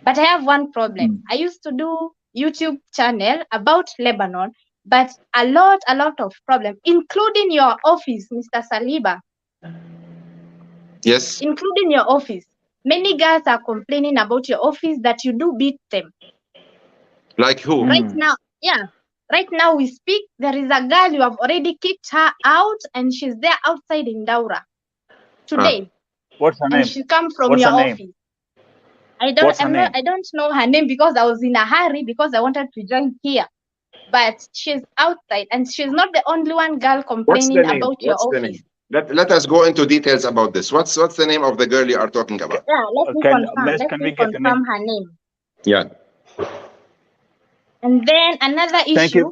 But I have one problem. I used to do YouTube channel about Lebanon, but a lot of problem, including your office, Mr. Saliba. Yes. Including your office. Many guys are complaining about your office that you do beat them. Like who? Right now, yeah. Right now we speak, there is a girl, you have already kicked her out and she's there outside in Daura today. What's her name? And she come from your office. I don't know her name because I was in a hurry because I wanted to join here. But she's outside and she's not the only one girl complaining about your office. Let us go into details about this. What's the name of the girl you are talking about? Yeah, let me confirm her name. Yeah. And then another issue.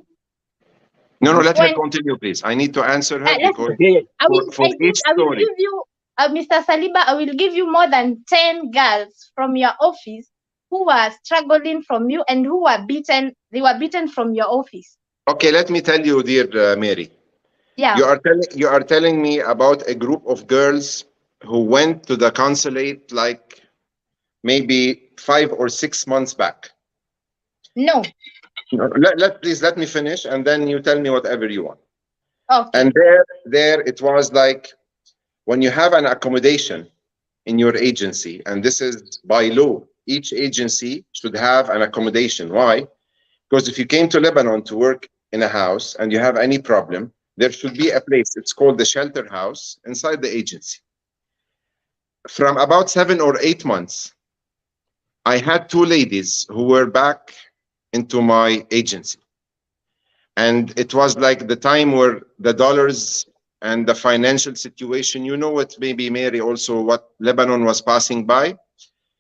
No, let her continue, please. I need to answer her because I will give you, Mr. Saliba, I will give you more than 10 girls from your office who were struggling from you and who were beaten. They were beaten from your office. Okay, let me tell you, dear Mary. Yeah. You are telling me about a group of girls who went to the consulate like maybe 5 or 6 months back. No. Please let me finish, and then you tell me whatever you want. Okay. And there it was like when you have an accommodation in your agency, and this is by law, each agency should have an accommodation. Why? Because if you came to Lebanon to work in a house and you have any problem, there should be a place. It's called the shelter house inside the agency. From about 7 or 8 months, I had 2 ladies who were back into my agency. And it was like the time where the dollars and the financial situation, you know what, maybe Mary, also what Lebanon was passing by.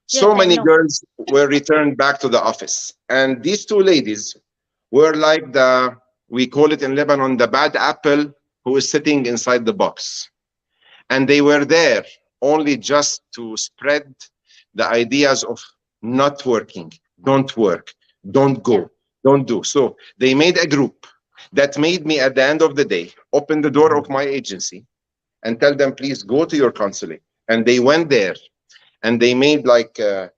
Yes, so many girls were returned back to the office. And these 2 ladies were like we call it in Lebanon, the bad apple who is sitting inside the box. And they were there only just to spread the ideas of not working, don't work, don't go, don't do. So they made a group that made me, at the end of the day, open the door of my agency and tell them, please go to your consulate. And they went there and they made like a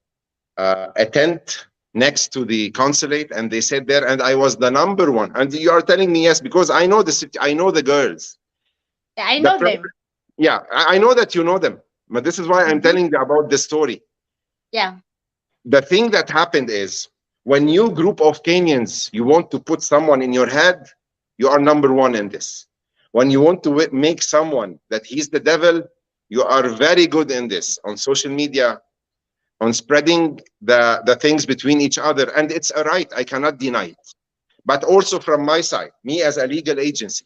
tent next to the consulate, and they sat there, and I was the number 1. And you are telling me yes, because I know I know the girls. I know them. Yeah, I know that you know them, but this is why I'm telling you about this story. Yeah. The thing that happened is, when you group of Kenyans, you want to put someone in your head, you are number 1 in this. When you want to make someone that he's the devil, you are very good in this on social media, on spreading the things between each other. And it's a right, I cannot deny it. But also from my side, me as a legal agency,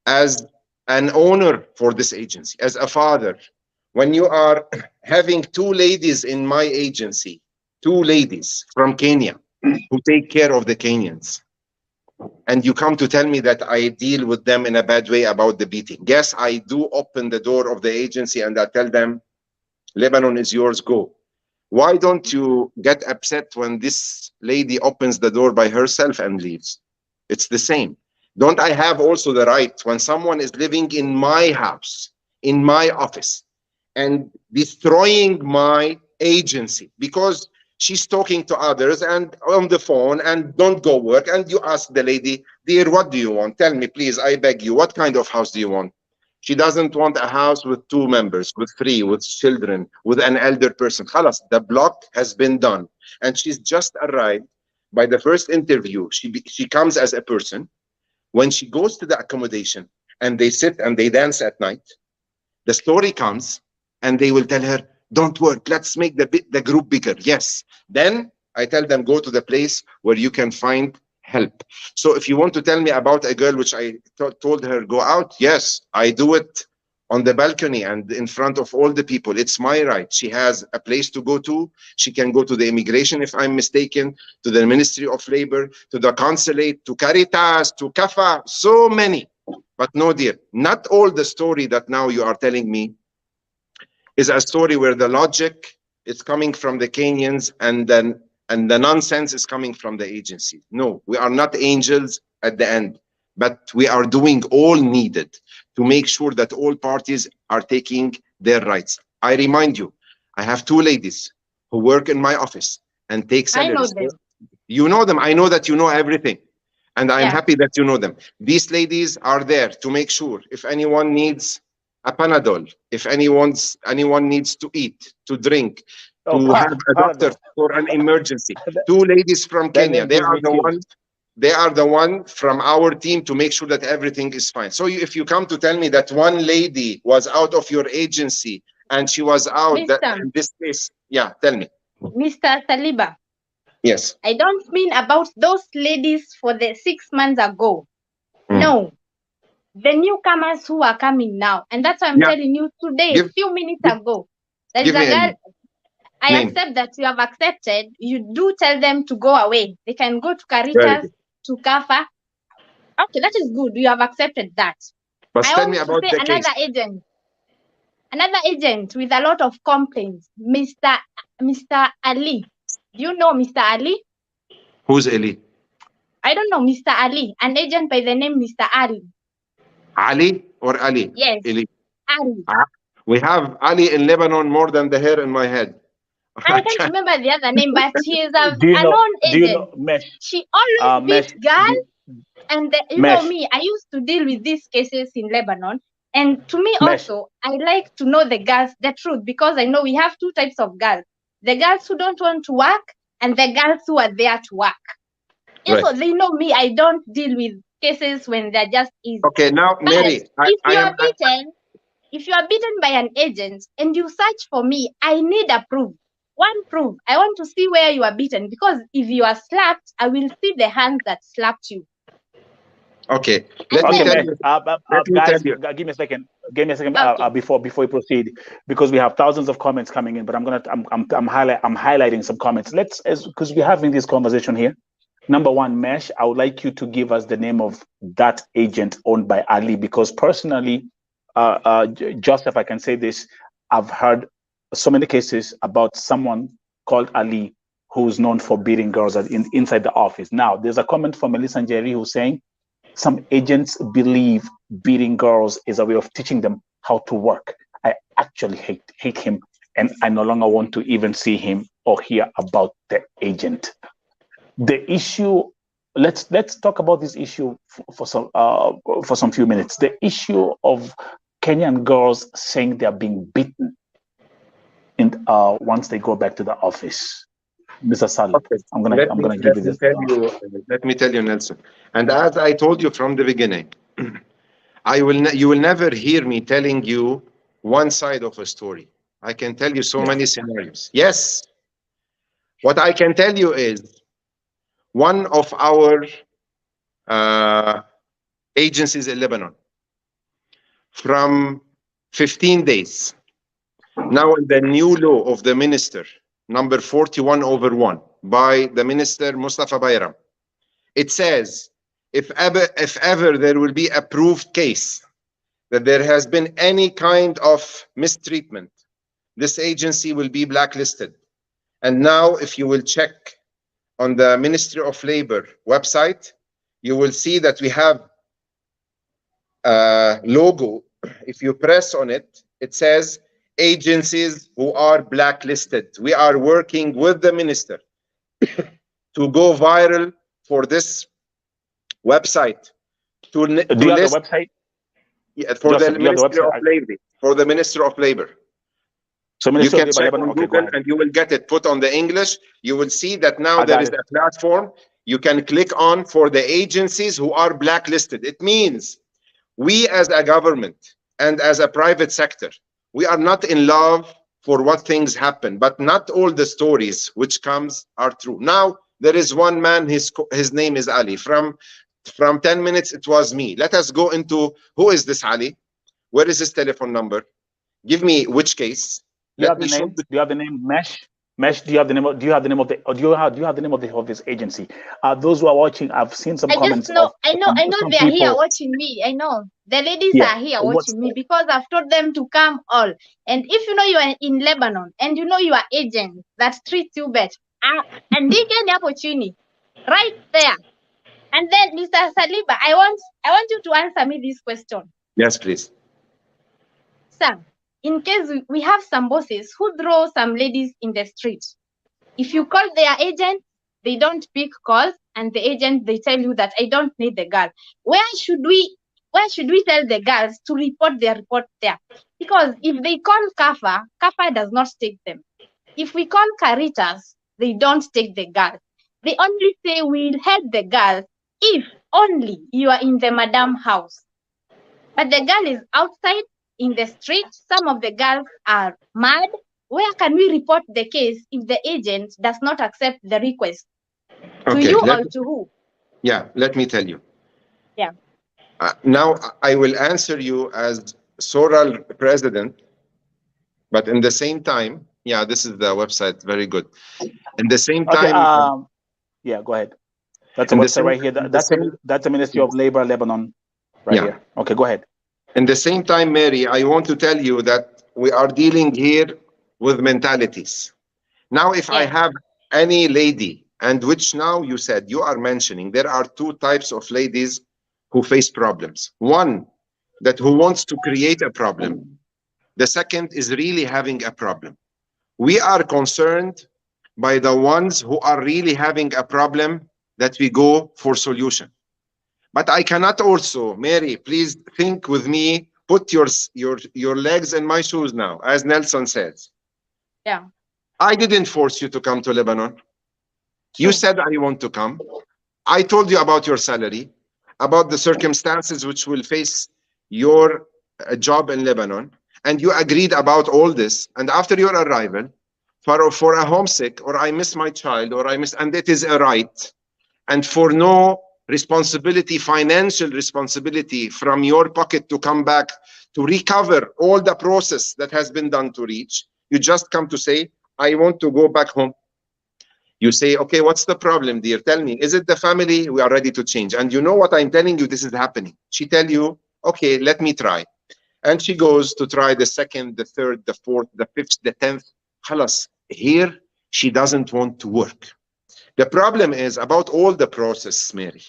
as an owner for this agency, as a father, when you are having 2 ladies in my agency, 2 ladies from Kenya who take care of the Kenyans, and you come to tell me that I deal with them in a bad way about the beating. Yes, I do open the door of the agency and I tell them, Lebanon is yours, go. Why don't you get upset when this lady opens the door by herself and leaves? It's the same. Don't I have also the right, when someone is living in my house, in my office, and destroying my agency because she's talking to others and on the phone and don't go work, and you ask the lady, dear, what do you want? Tell me, please, I beg you, what kind of house do you want? She doesn't want a house with 2 members, with 3, with children, with an elder person. Khalas, the block has been done. And she's just arrived by the first interview. She comes as a person. When she goes to the accommodation and they sit and they dance at night, the story comes and they will tell her, don't work, let's make the group bigger. Yes. Then I tell them, go to the place where you can find help. So if you want to tell me about a girl which I told her go out, yes, I do it on the balcony and in front of all the people. It's my right. She has a place to go to. She can go to the immigration, if I'm mistaken, to the Ministry of Labor, to the consulate, to Caritas, to CAFA, so many. But no, dear, not all the story that now you are telling me is a story where the logic is coming from the Kenyans and the nonsense is coming from the agency. No, we are not angels at the end, but we are doing all needed to make sure that all parties are taking their rights. I remind you, I have two ladies who work in my office and take salaries. I know them. You know them. I know that you know everything. And I'm happy that you know them. These ladies are there to make sure if anyone needs a Panadol, if anyone needs to eat, to drink, to have a doctor for an emergency. Two ladies from Kenya. They are the one from our team to make sure that everything is fine. So if you come to tell me that one lady was out of your agency and she was out in this case, yeah, tell me. Mr. Saliba. Yes. I don't mean about those ladies for the 6 months ago. No. The newcomers who are coming now. And that's why I'm telling you today, a few minutes ago. There is a girl. I accept that you have accepted. You do tell them to go away. They can go to Caritas, to CAFA. Okay, that is good. You have accepted that. But tell me about the another case. Another agent with a lot of complaints, Mr. Ali. Do you know Mr. Ali? Who's Ali? I don't know, Mr. Ali. An agent by the name Mr. Ali. Ali or Ali? Yes. Ali. Ali. We have Ali in Lebanon more than the hair in my head. I can't remember the other name, but he is a known agent. Do you know Mesh? She always beats girls. And you know me, I used to deal with these cases in Lebanon. And to me also, I like to know the girls, the truth, because I know we have two types of girls. The girls who don't want to work and the girls who are there to work. Right. So they know me, I don't deal with cases when they're just easy. Okay, now, Mary, if you are beaten by an agent and you search for me, I need a proof. One proof. I want to see where you are beaten, because if you are slapped, I will see the hands that slapped you. Okay. Let me tell you. Guys, give me a second. Give me a second before we proceed, because we have thousands of comments coming in. But I'm highlighting some comments. Because we're having this conversation here. Number one, Mesh, I would like you to give us the name of that agent owned by Ali, because personally, Joseph, I can say this, I've heard so many cases about someone called Ali who's known for beating girls inside the office. Now, there's a comment from Melissa Njeri who's saying some agents believe beating girls is a way of teaching them how to work. I actually hate him, and I no longer want to even see him or hear about the agent. The issue, let's talk about this issue for some few minutes. The issue of Kenyan girls saying they're being beaten once they go back to the office. Mr. Salih, okay. I'm gonna give you this. Let me tell you, Nelson. And as I told you from the beginning, you will never hear me telling you one side of a story. I can tell you so many scenarios. Yes. What I can tell you is one of our agencies in Lebanon, from 15 days, now in the new law of the minister, number 41/1 by the minister Mustafa Bayram, it says if ever there will be a proved case that there has been any kind of mistreatment, this agency will be blacklisted. And now if you will check on the Ministry of Labor website, you will see that we have a logo. If you press on it, it says agencies who are blacklisted. We are working with the minister to go viral for this website. Do you have the website? Yeah, for the Ministry of Labor. For the Minister of Labor. So you can check on Google and you will get it put on the English. You will see that now there is a platform you can click on for the agencies who are blacklisted. It means we as a government and as a private sector, we are not in love for what things happen, but not all the stories which comes are true. Now, there is one man, his name is Ali. From 10 minutes, it was me. Let us go into who is this Ali? Where is his telephone number? Give me which case. Do you have the name? Do you have the name Mesh? Mesh, do you have the name of, do you have the name of the, or do you have the name of this agency? Those who are watching, I've seen some comments. I know they are here watching me. I know the ladies are here watching me because I've told them to come all. And if you know you are in Lebanon and you know you are agent that treats you better, and they can opportunity right there. And then, Mr. Saliba, I want you to answer me this question. Yes, please. Sir, in case we have some bosses who throw some ladies in the street, if you call their agent, they don't pick calls, and the agent, they tell you that I don't need the girl. Where should we tell the girls to report their report there? Because if they call Kafa does not take them. If we call Caritas, they don't take the girls. They only say we'll help the girls if only you are in the madam house. But the girl is outside in the street. Some of the girls are mad. Where can we report the case if the agent does not accept the request? To you or to who? Yeah, let me tell you. Yeah. Now I will answer you as Soral president, but in the same time, yeah, this is the website. Very good. In the same time, yeah, go ahead. That's a website right here. That's the Ministry of Labor, Lebanon, right here. Okay, go ahead. In the same time, Mary, I want to tell you that we are dealing here with mentalities. Now, if I have any lady, and which now you said, you are mentioning, there are two types of ladies who face problems. One, that who wants to create a problem. The second is really having a problem. We are concerned by the ones who are really having a problem that we go for solution. But I cannot also, Mary, please think with me, put your legs in my shoes now, as Nelson says. Yeah. I didn't force you to come to Lebanon. You said I want to come. I told you about your salary, about the circumstances which will face your job in Lebanon, and you agreed about all this. And after your arrival, for a homesick, or I miss my child, and it is a right, and for no responsibility, financial responsibility from your pocket to come back to recover all the process that has been done to reach, you just come to say, I want to go back home. You say, okay, what's the problem, dear? Tell me, is it the family? We are ready to change. And you know what I'm telling you, this is happening. She tell you, okay, let me try. And she goes to try the second, the third, the fourth, the fifth, the 10th. Khalas, here, she doesn't want to work. The problem is about all the process, Mary.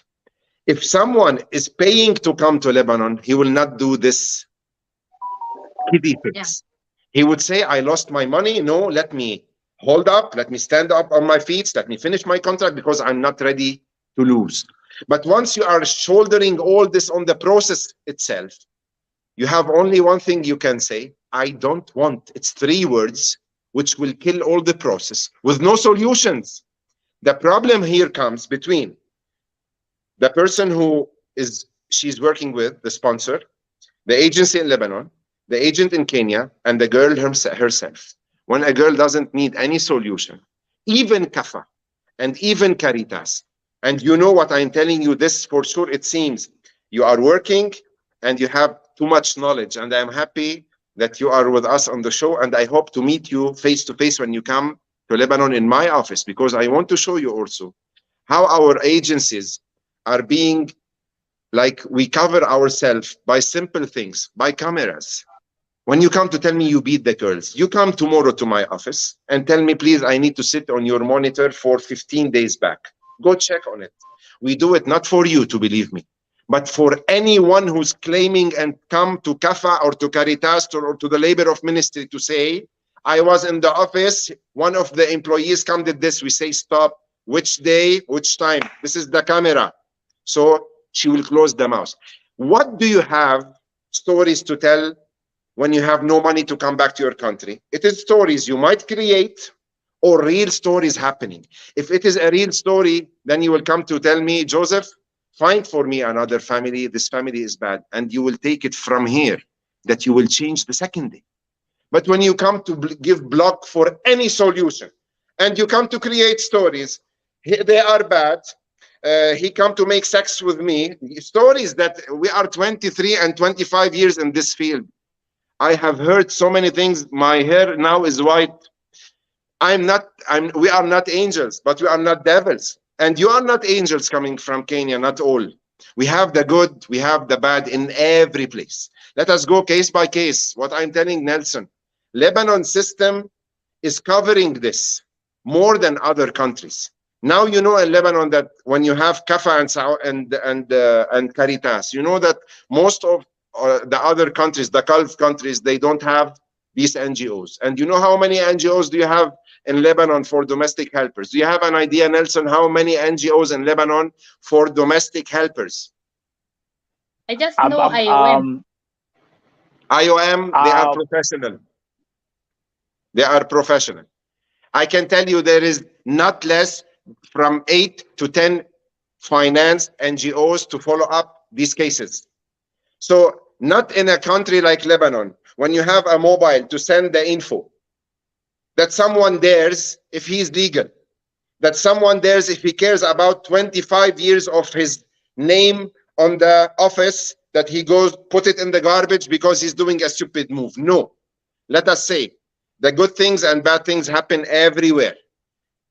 If someone is paying to come to Lebanon, he will not do this kiddie fix. He would say, I lost my money. No, let me hold up. Let me stand up on my feet. Let me finish my contract because I'm not ready to lose. But once you are shouldering all this on the process itself, you have only one thing you can say, I don't want. It's 3 words which will kill all the process with no solutions. The problem here comes between the person who she's working with, the sponsor, the agency in Lebanon, the agent in Kenya, and the girl herself. When a girl doesn't need any solution, even Kafa and even Caritas, and you know what I'm telling you, this for sure, it seems you are working and you have too much knowledge, and I'm happy that you are with us on the show, and I hope to meet you face to face when you come to Lebanon in my office, because I want to show you also how our agencies are being, like, we cover ourselves by simple things, by cameras. When you come to tell me you beat the girls, you come tomorrow to my office and tell me, please, I need to sit on your monitor for 15 days back. Go check on it. We do it not for you to believe me, but for anyone who's claiming and come to Kafa or to Caritas or to the Labor of Ministry to say, I was in the office, one of the employees come did this. We say, stop. Which day, which time? This is the camera. So she will close the mouse. What do you have stories to tell when you have no money to come back to your country? It is stories you might create or real stories happening. If it is a real story, then you will come to tell me, Joseph, find for me another family. This family is bad. And you will take it from here, that you will change the second day. But when you come to give block for any solution, and you come to create stories, they are bad, he come to make sex with me. Stories that we are 23 and 25 years in this field. I have heard so many things. My hair now is white. We are not angels, but we are not devils. And you are not angels coming from Kenya, not all. We have the good, we have the bad in every place. Let us go case by case. What I'm telling Nelson, Lebanon system is covering this more than other countries. Now you know in Lebanon that when you have Kafa and Caritas, you know that most of the other countries, the Gulf countries, they don't have these NGOs. And you know how many NGOs do you have in Lebanon for domestic helpers? Do you have an idea, Nelson, how many NGOs in Lebanon for domestic helpers? I just know IOM. IOM, they are professional. They are professional. I can tell you there is not less from 8 to 10 financed NGOs to follow up these cases. So not in a country like Lebanon, when you have a mobile to send the info, that someone dares if he's legal, that someone dares if he cares about 25 years of his name on the office, that he goes put it in the garbage because he's doing a stupid move. No, let us say the good things and bad things happen everywhere.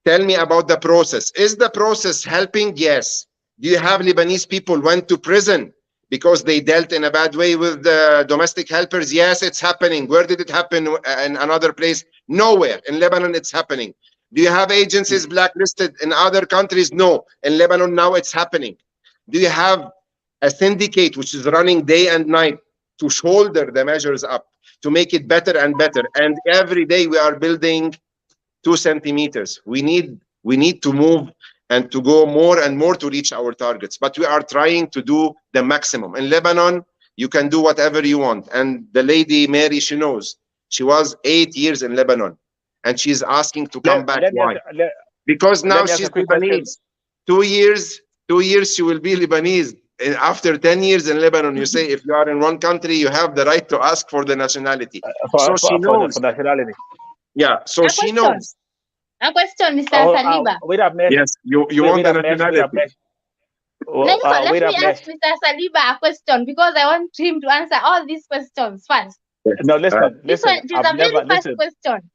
Tell me about the process. Is the process helping? Yes. Do you have Lebanese people went to prison because they dealt in a bad way with the domestic helpers? Yes, it's happening. Where did it happen? In another place? Nowhere. In Lebanon, it's happening. Do you have agencies blacklisted in other countries? No. In Lebanon, now it's happening. Do you have a syndicate which is running day and night to shoulder the measures up, to make it better and better? And every day we are building 2 centimeters. We need to move and to go more and more to reach our targets. But we are trying to do the maximum. In Lebanon, you can do whatever you want. And the lady, Mary, she knows. She was 8 years in Lebanon. And she's asking to come back. Why? Because now she's Lebanese. 2 years she will be Lebanese. And after 10 years in Lebanon, you say if you are in one country, you have the right to ask for the nationality. So she knows. For nationality. Yeah, so she knows. A question, Mr. Saliba. Wait up, yes, you want the nationality. Let me ask Mr. Saliba a question because I want him to answer all these questions first. No, listen. This one is a very first question.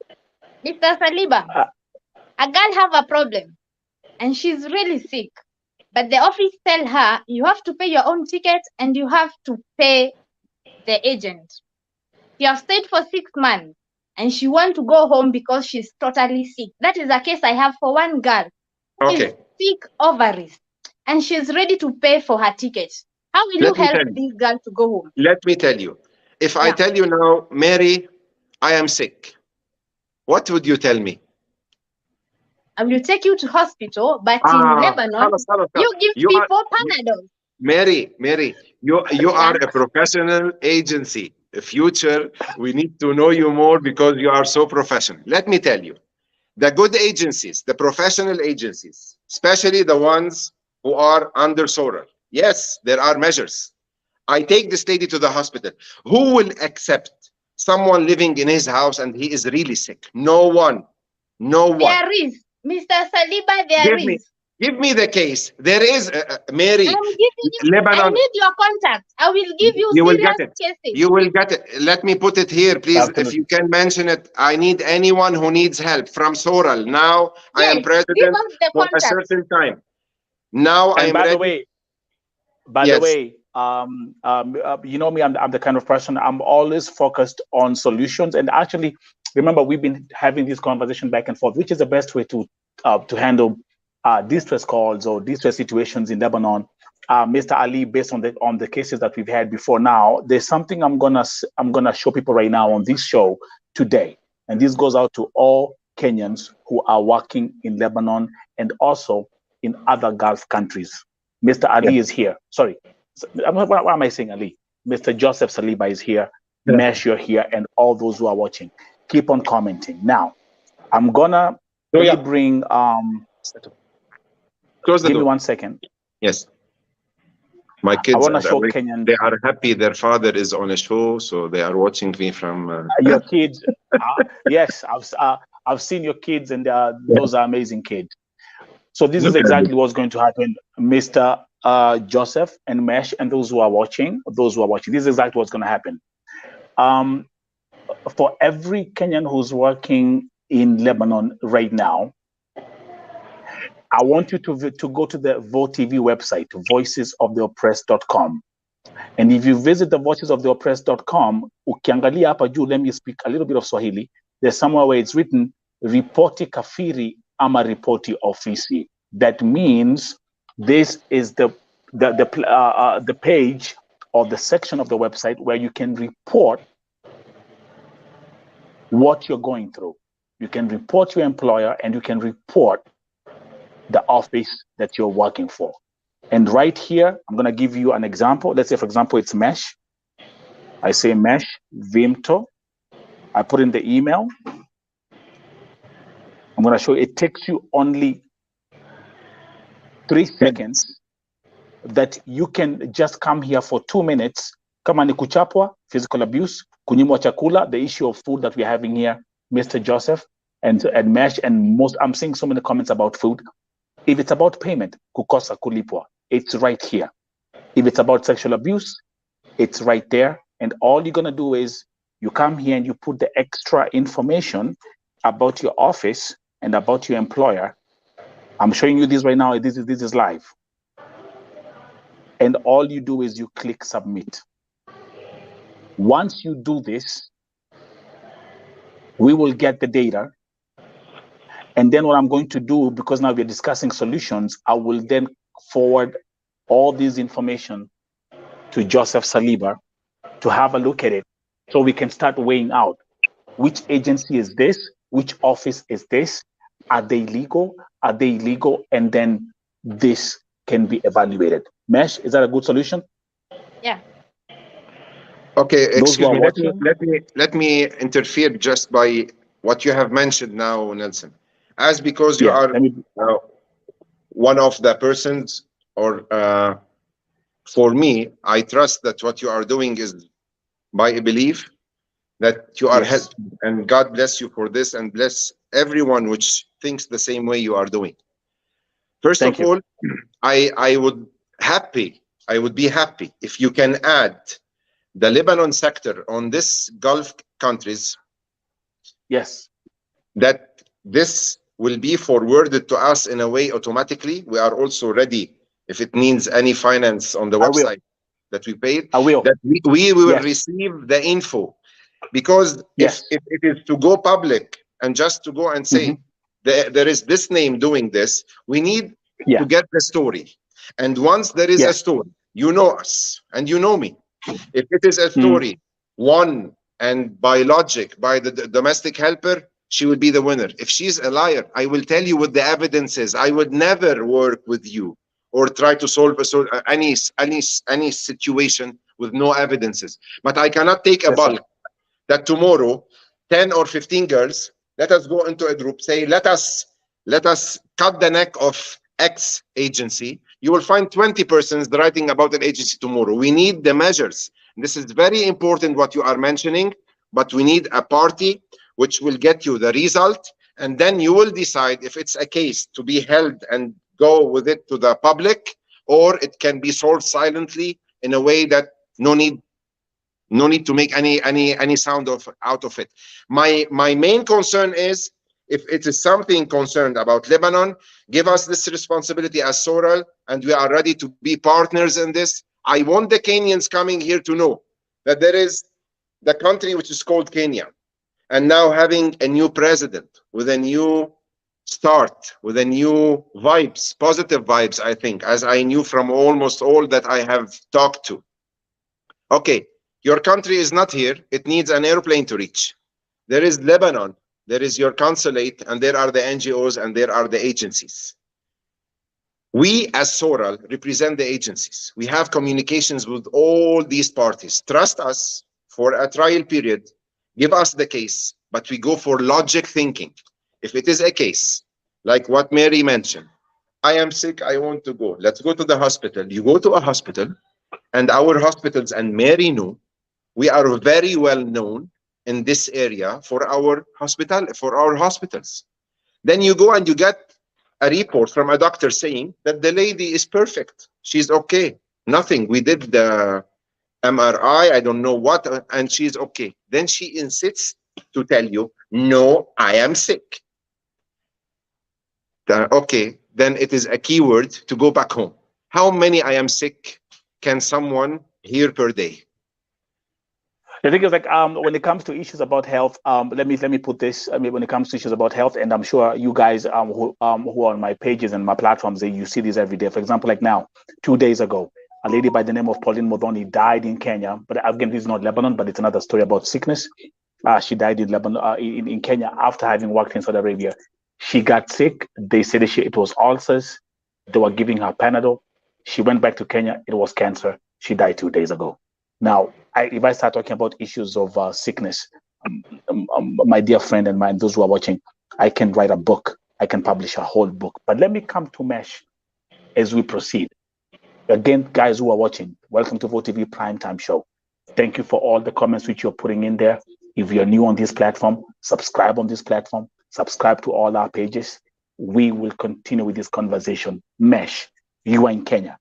Mr. Saliba, a girl have a problem and she's really sick, but the office tell her you have to pay your own ticket and you have to pay the agent. You have stayed for 6 months. And she wants to go home because she's totally sick. That is a case I have for one girl. Okay. She's sick ovaries, and she's ready to pay for her ticket. How will you help this girl to go home? Let me tell you. If I tell you now, Mary, I am sick, what would you tell me? I will take you to hospital, but in Lebanon, you give people Panadol. Mary, you are a professional agency. Future, we need to know you more because you are so professional. Let me tell you, the good agencies, the professional agencies, especially the ones who are under SORA, yes, there are measures. I take this lady to the hospital. Who will accept someone living in his house and he is really sick? No one. No one. There is. Mr. Saliba, there is. Give me the case. There is, Mary. I'm giving you, Lebanon. I need your contact. I will give you will get it. cases. You will get it. Let me put it here, please. Absolutely. If you can mention it. I need anyone who needs help from Soral. Now I am president for a certain time. Now I am by ready. The way, by the way, you know me, I'm the kind of person, I'm always focused on solutions. And actually, remember, we've been having this conversation back and forth, which is the best way to handle distress calls or distress situations in Lebanon. Mr. Ali, based on the cases that we've had before now, there's something I'm gonna show people right now on this show today, and this goes out to all Kenyans who are working in Lebanon and also in other Gulf countries. Mr. Ali is here. Sorry, what am I saying, Ali? Mr. Joseph Saliba is here. Mesh, you're here, and all those who are watching, keep on commenting. Now, I'm gonna bring Close the door. Give me 1 second. Yes. My kids, I want to show Kenyan. They are happy their father is on a show, so they are watching me from... Your kids. Yes, I've seen your kids, and those are amazing kids. So this is exactly what's going to happen, Mr. Joseph and Mesh, and those who are watching. This is exactly what's going to happen. For every Kenyan who's working in Lebanon right now, I want you to go to the Vote TV website, voicesoftheoppressed.com. And if you visit the voicesoftheoppressed.com, ukiangalia hapa juu, let me speak a little bit of Swahili. There's somewhere where it's written, ripoti kafiri ama ripoti ofisi. That means this is the page or the section of the website where you can report what you're going through. You can report your employer and you can report the office that you're working for. And right here, I'm going to give you an example. Let's say, for example, it's Mesh. I say Mesh, Vimto. I put in the email. I'm going to show you, it takes you only 3 seconds that you can just come here for 2 minutes. Kama ni kuchapwa, physical abuse, kunyimwa chakula, the issue of food that we're having here, Mr. Joseph and Mesh, and most, I'm seeing so many comments about food. If it's about payment, kukosa kulipwa, it's right here. If it's about sexual abuse, it's right there. And all you're going to do is you come here and you put the extra information about your office and about your employer. I'm showing you this right now. This is live. And all you do is you click submit. Once you do this, we will get the data. And then what I'm going to do, because now we're discussing solutions, I will then forward all this information to Joseph Saliba to have a look at it so we can start weighing out which agency is this, which office is this, are they legal, are they illegal, and then this can be evaluated. Mesh, is that a good solution? Yeah. Okay, excuse me. Let me interfere just by what you have mentioned now, Nelson. As because you are one of the persons, or for me, I trust that what you are doing is by a belief that you are helped, and God bless you for this, and bless everyone which thinks the same way you are doing. First of all, I would be happy if you can add the Lebanon sector on this Gulf countries. Yes. That this will be forwarded to us in a way automatically. We are also ready, if it means any finance on the website that we paid, that we will receive the info. Because if it is to go public and just to go and say, there is this name doing this, we need to get the story. And once there is a story, you know us and you know me. If it is a story won and by logic, by the domestic helper, she will be the winner. If she's a liar, I will tell you what the evidence is. I would never work with you or try to solve any situation with no evidences. But I cannot take a bulk that tomorrow 10 or 15 girls, let us go into a group, say, let us cut the neck of X agency. You will find 20 persons writing about an agency tomorrow. We need the measures. This is very important what you are mentioning, but we need a party which will get you the result, and then you will decide if it's a case to be held and go with it to the public, or it can be solved silently in a way that no need to make any sound out of it. My main concern is, if it is something concerned about Lebanon, give us this responsibility as Soral, and we are ready to be partners in this. I want the Kenyans coming here to know that there is the country which is called Kenya, and now having a new president with a new start, with a new vibes, positive vibes, I think, as I knew from almost all that I have talked to. Okay, your country is not here. It needs an airplane to reach. There is Lebanon. There is your consulate, and there are the NGOs, and there are the agencies. We, as Soral, represent the agencies. We have communications with all these parties. Trust us for a trial period. Give us the case, but we go for logic thinking. If it is a case, like what Mary mentioned, I am sick, I want to go. Let's go to the hospital. You go to a hospital, and our hospitals, and Mary knew, we are very well known in this area for our hospitals. Then you go and you get a report from a doctor saying that the lady is perfect. She's okay. Nothing. We did the MRI, I don't know what, and she's okay. Then she insists to tell you, no, I am sick. Okay, then it is a keyword to go back home. How many I am sick can someone hear per day? The thing is, like, when it comes to issues about health, let me put this. I mean, when it comes to issues about health, and I'm sure you guys who are on my pages and my platforms, you see this every day. For example, like now, 2 days ago, a lady by the name of Pauline Modoni died in Kenya. But again, this is not Lebanon, but it's another story about sickness. She died in Lebanon, in Kenya, after having worked in Saudi Arabia. She got sick. They said it was ulcers. They were giving her Panadol. She went back to Kenya. It was cancer. She died 2 days ago. Now, if I start talking about issues of sickness, my dear friend and those who are watching, I can write a book. I can publish a whole book. But let me come to Mesh as we proceed. Again, guys who are watching, welcome to VOTV Primetime Show. Thank you for all the comments which you're putting in there. If you're new on this platform, subscribe on this platform. Subscribe to all our pages. We will continue with this conversation. Mesh, you are in Kenya.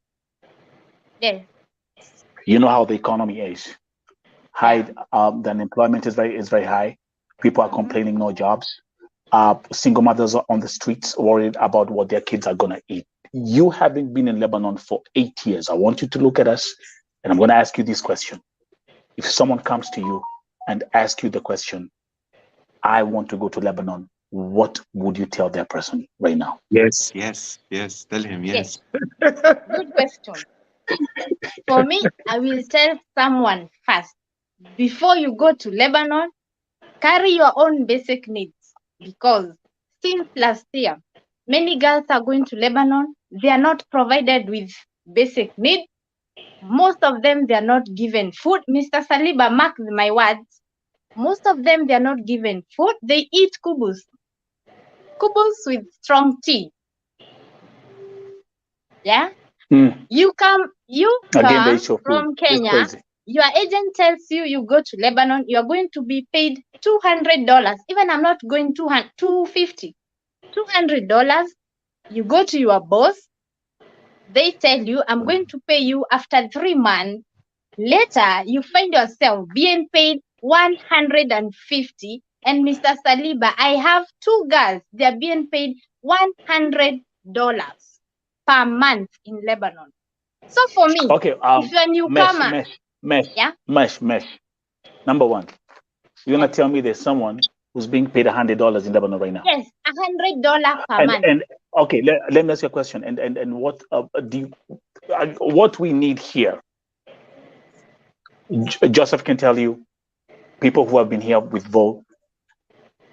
Yes. You know how the economy is. High, the unemployment is very high. People are complaining, no jobs. Single mothers are on the streets worried about what their kids are gonna eat. You having been in Lebanon for 8 years, I want you to look at us, and I'm gonna ask you this question. If someone comes to you and asks you the question, I want to go to Lebanon, what would you tell that person right now? Yes. Tell him yes. Good question. For me, I will tell someone first, before you go to Lebanon, carry your own basic needs, because since last year, many girls are going to Lebanon. They are not provided with basic needs. Most of them, they are not given food. Mr. Saliba, mark my words. Most of them, they are not given food. They eat kubus with strong tea. Yeah. You come from Kenya. Your agent tells you go to Lebanon, you are going to be paid $200. Even I'm not going $250. $200. You go to your boss. They tell you, I'm going to pay you after 3 months. Later, you find yourself being paid $150. And Mr. Saliba, I have 2 girls. They are being paid $100 per month in Lebanon. So for me, if you're a newcomer, Mesh. Number one, you're gonna tell me there's someone who's being paid $100 in Lebanon right now? Yes, $100 per month. And okay, let me ask you a question. And what we need here? Joseph can tell you. People who have been here with Vo,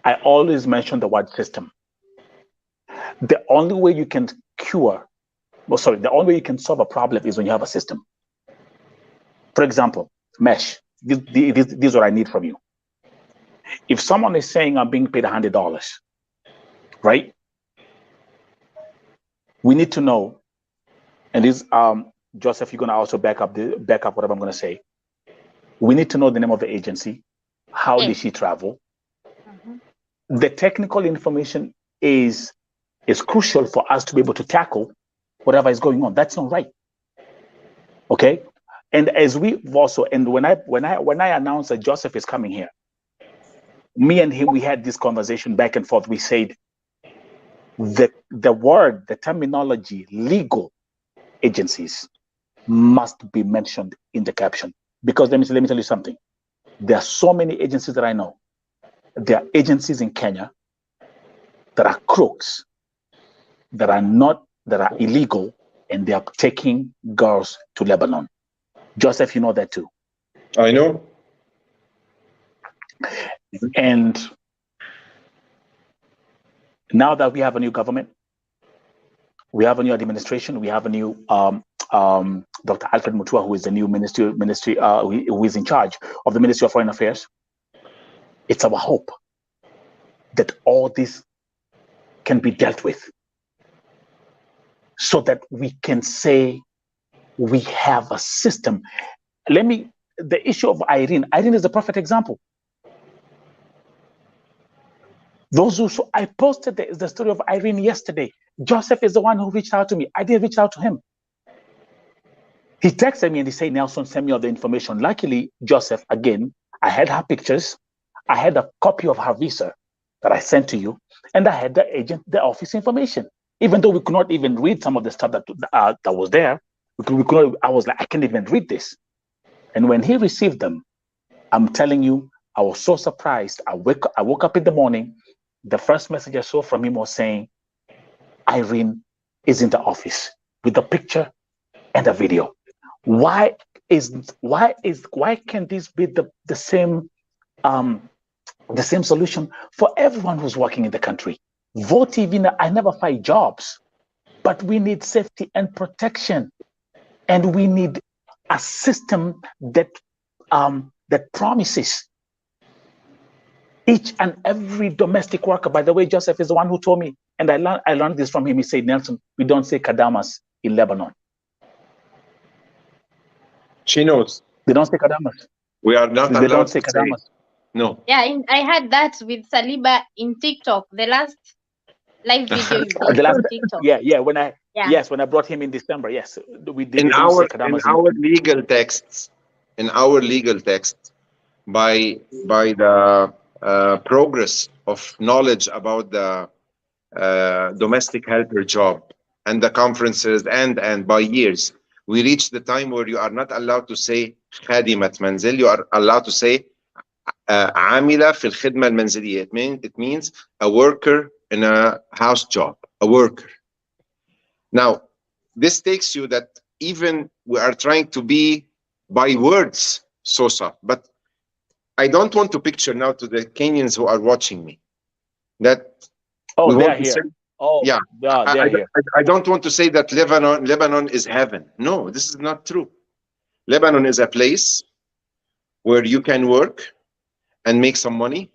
I always mention the word system. The only way you can the only way you can solve a problem is when you have a system. For example, Mesh, this is what I need from you. If someone is saying I'm being paid $100, right? We need to know, and this Joseph, you're gonna also back up whatever I'm gonna say. We need to know the name of the agency. How did she travel? The technical information is crucial for us to be able to tackle whatever is going on. That's not right. Okay. And as we've also, and when I announced that Joseph is coming here, me and him, we had this conversation back and forth. We said the terminology, legal agencies must be mentioned in the caption. Because let me tell you something. There are so many agencies that I know. There are agencies in Kenya that are crooks, that are illegal, and they are taking girls to Lebanon. Joseph, you know that too. I know. And now that we have a new government, we have a new administration, we have a new Dr. Alfred Mutua, who is the new who is in charge of the Ministry of Foreign Affairs. It's our hope that all this can be dealt with, so that we can say we have a system. The issue of Irene is a perfect example. I posted the story of Irene yesterday. Joseph is the one who reached out to me. I didn't reach out to him. He texted me and he said, Nelson, send me all the information. Luckily, Joseph, again, I had her pictures. I had a copy of her visa that I sent to you, and I had the office information. Even though we could not even read some of the stuff that was there, I was like, I can't even read this. And when he received them, I'm telling you, I was so surprised. I woke up in the morning. The first message I saw from him was saying, Irene is in the office with the picture and the video. Why can't this be the same solution for everyone who's working in the country? Vote TV, I never fight jobs, but we need safety and protection, and we need a system that promises each and every domestic worker. By the way, Joseph is the one who told me, and I learned this from him. He said, Nelson, we don't say kadamas in Lebanon. She knows. They don't say kadamas. We are not allowed they don't say to kadamas. Say. No. Yeah, I had that with Saliba in TikTok. The last live video you did on TikTok. Yeah. When I brought him in December, yes, we did. In our legal texts, by the progress of knowledge about the domestic helper job and the conferences and by years, we reached the time where you are not allowed to say khadimat manzil. You are allowed to say عاملة في الخدمة المنزلية. It means a worker in a house job, a worker. Now, this takes you that even we are trying to be by words so soft, but I don't want to picture now to the Kenyans who are watching me that they're here. They're here. I don't want to say that Lebanon is heaven. No, this is not true. Lebanon is a place where you can work and make some money,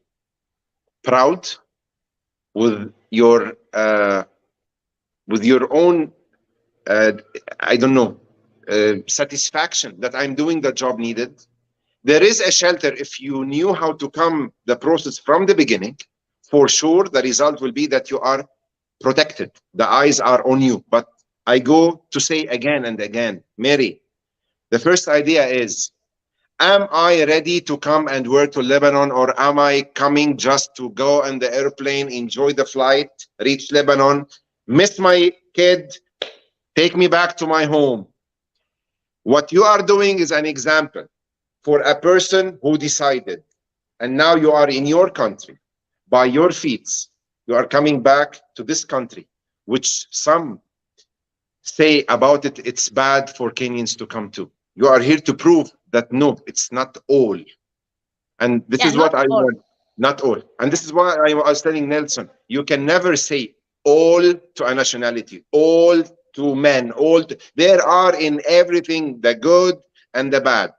proud with your own satisfaction that I'm doing the job needed. There is a shelter. If you knew how to come the process from the beginning, for sure the result will be that you are protected. The eyes are on you. But I go to say again and again, Mary, the first idea is, am I ready to come and work to Lebanon, or am I coming just to go on the airplane, enjoy the flight, reach Lebanon, miss my kid, take me back to my home? What you are doing is an example for a person who decided, and now you are in your country, by your feet, you are coming back to this country, which some say about it, it's bad for Kenyans to come to. You are here to prove that no, it's not all. And this is what I want, not all. And this is why I was telling Nelson, you can never say all to a nationality, all to men, there are in everything the good and the bad.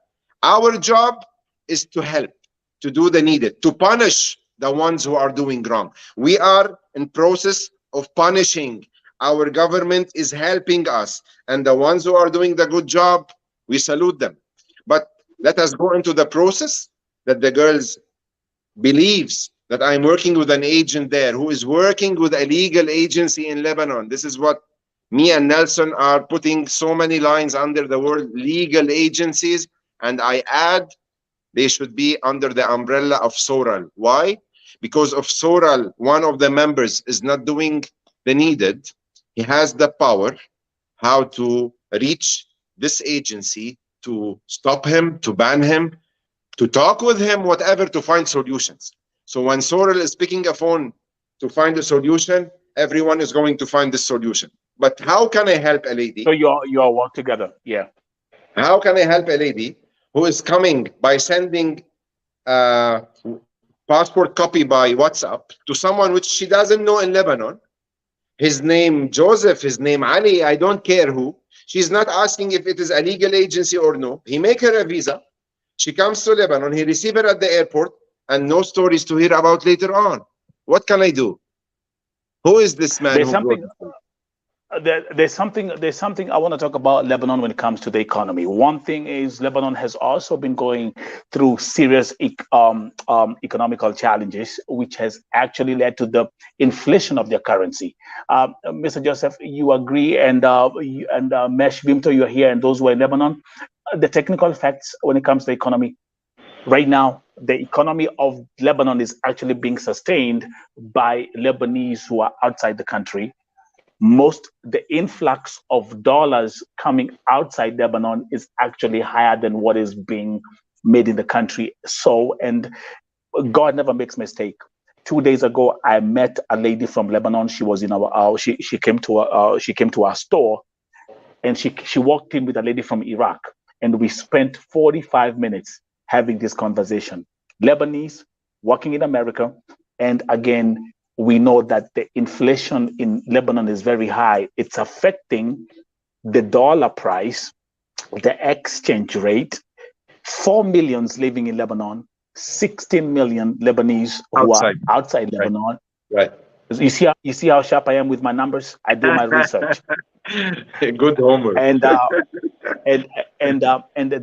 Our job is to help, to do the needed, to punish the ones who are doing wrong. We are in process of punishing. Our government is helping us, and the ones who are doing the good job, we salute them. But let us go into the process that the girls believes that I'm working with an agent there who is working with a legal agency in Lebanon. This is what me and Nelson are putting so many lines under the word legal agencies, and I add they should be under the umbrella of Soral. Why? Because of Soral, one of the members is not doing the needed. He has the power how to reach this agency, to stop him, to ban him, to talk with him, whatever, to find solutions. So when Soral is picking a phone to find a solution, everyone is going to find this solution. But how can I help a lady? So you all work together, yeah. How can I help a lady who is coming by sending passport copy by WhatsApp to someone which she doesn't know in Lebanon? His name Joseph, his name Ali, I don't care who. She's not asking if it is a legal agency or no. He make her a visa. She comes to Lebanon. He receive her at the airport, and no stories to hear about later on. What can I do? Who is this man? there's something I want to talk about Lebanon when it comes to the economy. One thing is Lebanon has also been going through serious economical challenges, which has actually led to the inflation of their currency. Mr. Joseph, you agree, and Mesh Vimto, you're here, and those who are in Lebanon. The technical facts when it comes to the economy. Right now, the economy of Lebanon is actually being sustained by Lebanese who are outside the country. The influx of dollars coming outside Lebanon is actually higher than what is being made in the country. So, and God never makes mistake. 2 days ago, I met a lady from Lebanon. She was in our she came to our store, and she walked in with a lady from Iraq, and we spent 45 minutes having this conversation. Lebanese working in America, and again, we know that the inflation in Lebanon is very high. It's affecting the dollar price, the exchange rate. 4 million living in Lebanon, 16 million Lebanese who are outside Lebanon. Right. You see how sharp I am with my numbers? I do my research. Good homework. And they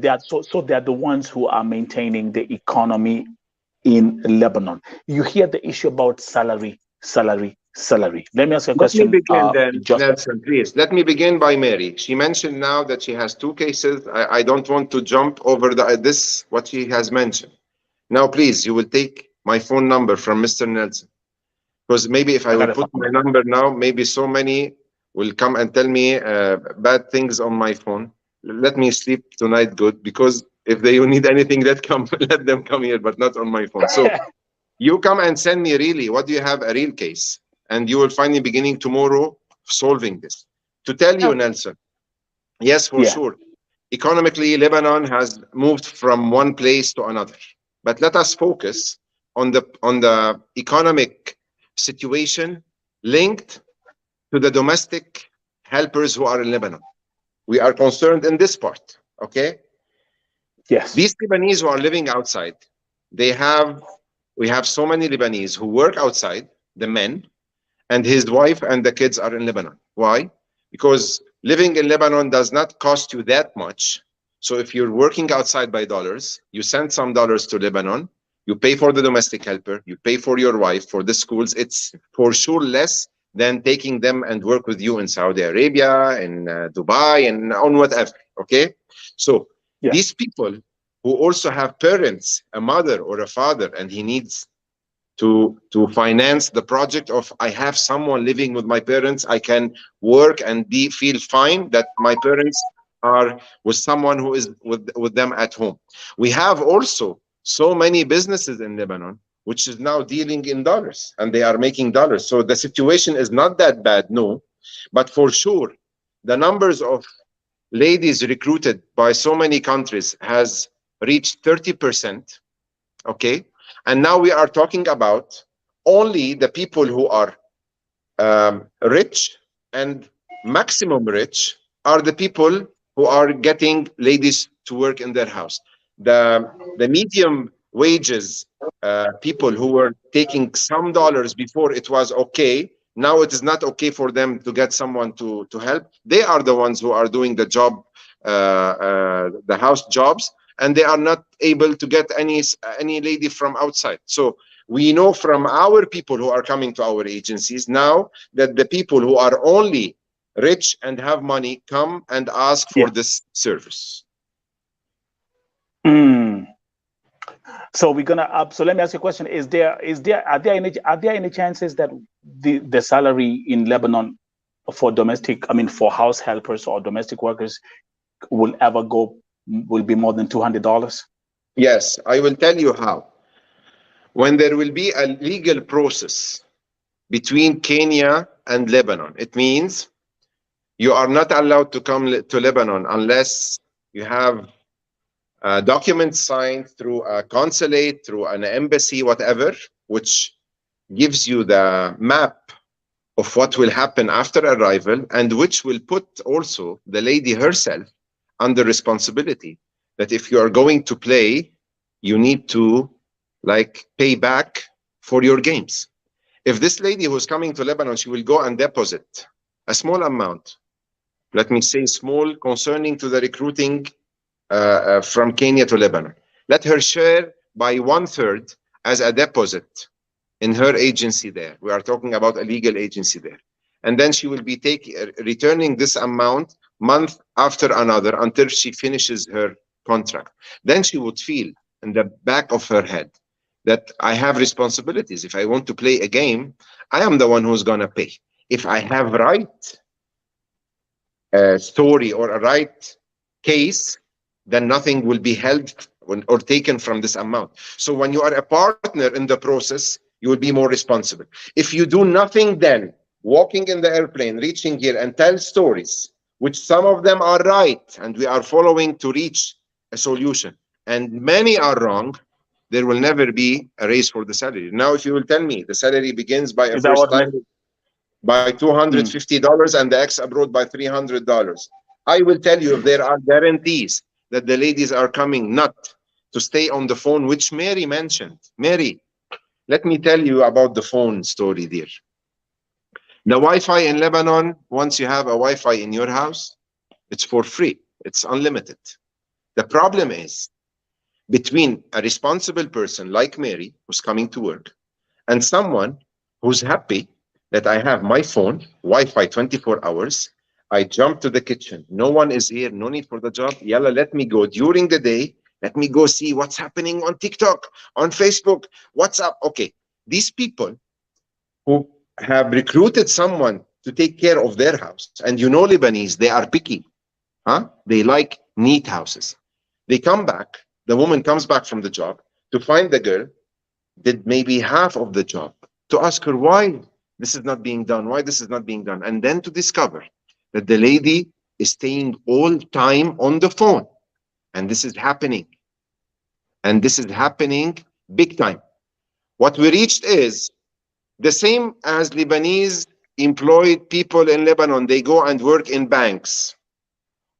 are so they are the ones who are maintaining the economy in Lebanon. You hear the issue about salary. Let me ask you a question. Let me begin then, Nelson, please. Let me begin by Mary. She mentioned now that she has 2 cases. I don't want to jump over what she has mentioned. Now, please, you will take my phone number from Mr. Nelson. Because maybe if I will put my number now, maybe so many will come and tell me bad things on my phone. Let me sleep tonight good, because if they need anything, let them come here, but not on my phone. So you come and send me really, what do you have, a real case? And you will find me beginning tomorrow solving this. To tell you, Nelson, yes, for sure. Economically, Lebanon has moved from one place to another. But let us focus on the economic situation linked to the domestic helpers who are in Lebanon. We are concerned in this part, okay? Yes. These Lebanese who are living outside, we have so many Lebanese who work outside, the men, and his wife and the kids are in Lebanon. Why? Because living in Lebanon does not cost you that much. So if you're working outside by dollars, you send some dollars to Lebanon, you pay for the domestic helper, you pay for your wife, for the schools. It's for sure less than taking them and work with you in Saudi Arabia, in Dubai, and on whatever, okay? So these people who also have parents, a mother or a father, and he needs to finance the project of, I have someone living with my parents, I can work and feel fine that my parents are with someone who is with them at home. We have also so many businesses in Lebanon which is now dealing in dollars, and they are making dollars. So the situation is not that bad, no. But for sure, the numbers of ladies recruited by so many countries has reached 30%, okay? And now we are talking about only the people who are rich and maximum rich are the people who are getting ladies to work in their house. The medium wages people who were taking some dollars before it was okay, now it is not okay for them to get someone to help. They are the ones who are doing the job, the house jobs, and they are not able to get any lady from outside. So we know from our people who are coming to our agencies now that the people who are only rich and have money come and ask for this service. So we're gonna so let me ask you a question. Are there any chances that the salary in Lebanon for for house helpers or domestic workers will be more than $200? Yes, I will tell you how. When there will be a legal process between Kenya and Lebanon, it means you are not allowed to come to Lebanon unless you have documents signed through a consulate, through an embassy, whatever, which gives you the map of what will happen after arrival, and which will put also the lady herself under responsibility that if you are going to play, you need to pay back for your games. If this lady who's coming to Lebanon, she will go and deposit a small amount, let me say small, concerning to the recruiting from Kenya to Lebanon. Let her share by 1/3 as a deposit in her agency there. We are talking about a legal agency there. And then she will be returning this amount month after another until she finishes her contract. Then she would feel in the back of her head that I have responsibilities. If I want to play a game, I am the one who's going to pay. If I have right story or a right case, then nothing will be held or taken from this amount. So when you are a partner in the process, you will be more responsible. If you do nothing, then walking in the airplane, reaching here and tell stories, which some of them are right, and we are following to reach a solution, and many are wrong, there will never be a raise for the salary. Now, if you will tell me the salary begins by a first time by $250 and the ex abroad by $300, I will tell you if there are guarantees that the ladies are coming not to stay on the phone, which Mary mentioned. Mary, let me tell you about the phone story there. The Wi-Fi in Lebanon, once you have a Wi-Fi in your house, it's for free. It's unlimited. The problem is between a responsible person like Mary, who's coming to work, and someone who's happy that I have my phone, Wi-Fi 24 hours. I jump to the kitchen. No one is here. No need for the job. Yalla, let me go during the day. Let me go see what's happening on TikTok, on Facebook, WhatsApp. Okay, these people who have recruited someone to take care of their house, and you know Lebanese, they are picky. They like neat houses. They come back, the woman comes back from the job to find the girl did maybe half of the job, to ask her why this is not being done, why this is not being done, and then to discover that the lady is staying all time on the phone. And this is happening. And this is happening big time. What we reached is the same as Lebanese employed people in Lebanon. They go and work in banks.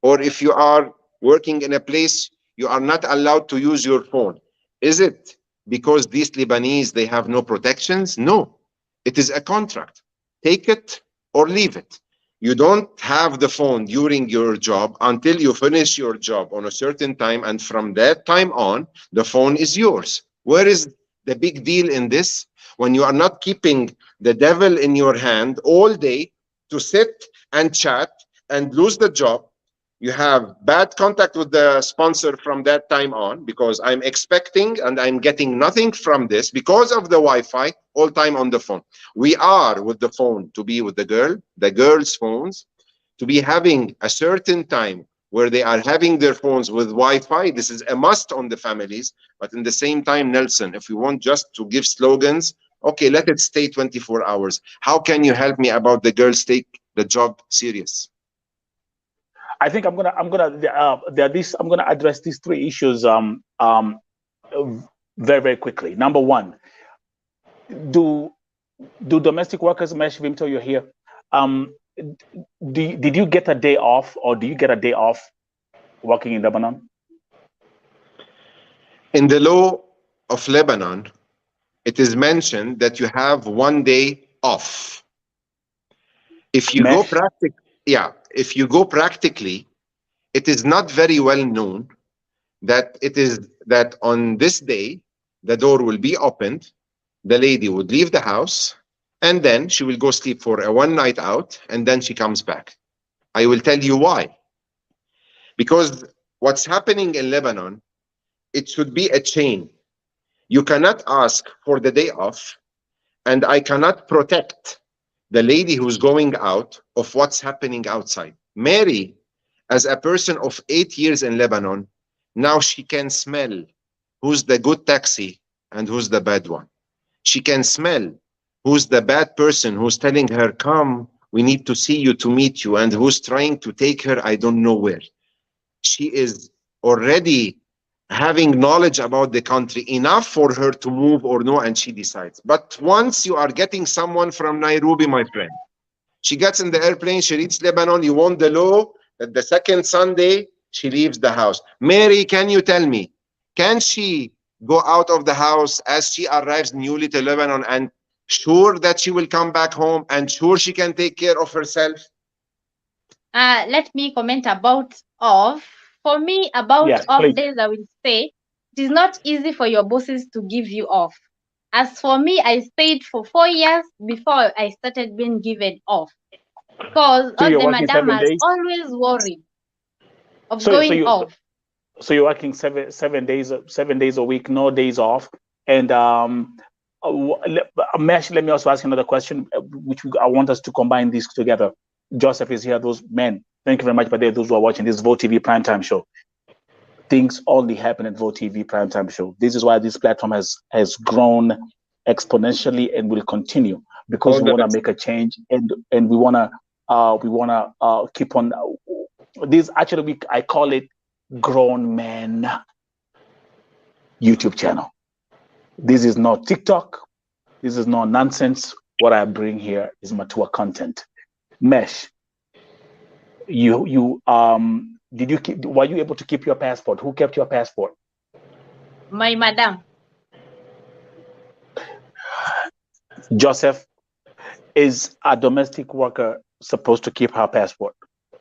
Or if you are working in a place, you are not allowed to use your phone. Is it because these Lebanese, they have no protections? No, it is a contract. Take it or leave it. You don't have the phone during your job until you finish your job on a certain time, and from that time on, the phone is yours. Where is the big deal in this? When you are not keeping the devil in your hand all day to sit and chat and lose the job, you have bad contact with the sponsor from that time on, because I'm expecting and I'm getting nothing from this because of the Wi-Fi, all time on the phone. We are with the phone to be with the girls' phones, to be having a certain time where they are having their phones with Wi-Fi. This is a must on the families. But in the same time, Nelson, if we want just to give slogans, okay, let it stay 24 hours. How can you help me about the girls take the job serious? I think I'm gonna address these three issues very, very quickly. Number one, do domestic workers, Mesh Vimto, you're here. Did you get a day off, or do you get a day off working in Lebanon? In the law of Lebanon, it is mentioned that you have 1 day off. If you go if you go practically, it is not very well known that that on this day, the door will be opened, the lady would leave the house, and then she will go sleep for a one night out, and then she comes back. I will tell you why. Because what's happening in Lebanon, it should be a chain. You cannot ask for the day off, and I cannot protect the lady who's going out of what's happening outside. Mary, as a person of 8 years in Lebanon, now she can smell who's the good taxi and who's the bad one. She can smell who's the bad person who's telling her, come, we need to see you to meet you, and who's trying to take her I don't know where. She is already having knowledge about the country enough for her to move or no, and she decides. But once you are getting someone from Nairobi, my friend, she gets in the airplane, she reaches Lebanon, you want the law that the second Sunday she leaves the house. Mary, can you tell me, can she go out of the house as she arrives newly to Lebanon and sure that she will come back home and sure she can take care of herself? Let me comment about off. For me, about off days, I will say it is not easy for your bosses to give you off. As for me, I stayed for 4 years before I started being given off. Because all the madam are always worried of going off. So you're working 7 days a week, no days off. And Mesh, let me also ask another question, which I want us to combine these together. Joseph is here, those men. Thank you very much, but those who are watching this Vote TV Primetime Show. Things only happen at Vote TV Primetime Show. This is why this platform has grown exponentially and will continue, because we want to make a change, and we want to keep on. This actually, I call it Grown Men YouTube channel. This is not TikTok. This is not nonsense. What I bring here is mature content. Mesh, were you able to keep your passport? Who kept your passport? My madam. Joseph, is a domestic worker supposed to keep her passport?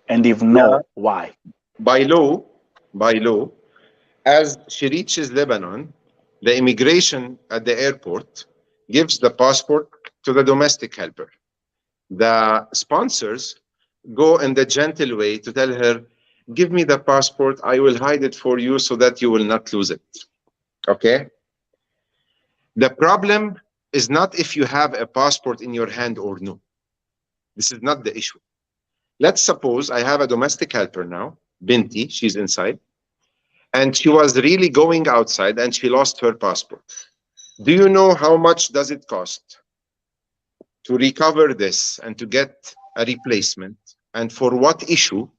And if no, why? By law, as she reaches Lebanon, the immigration at the airport gives the passport to the domestic helper. The sponsors go in the gentle way to tell her, give me the passport, I will hide it for you so that you will not lose it. Okay? The problem is not if you have a passport in your hand or no. This is not the issue. Let's suppose I have a domestic helper now, Binti, she's inside, and she was really going outside and she lost her passport. Do you know how much does it cost to recover this and to get a replacement? And for what issue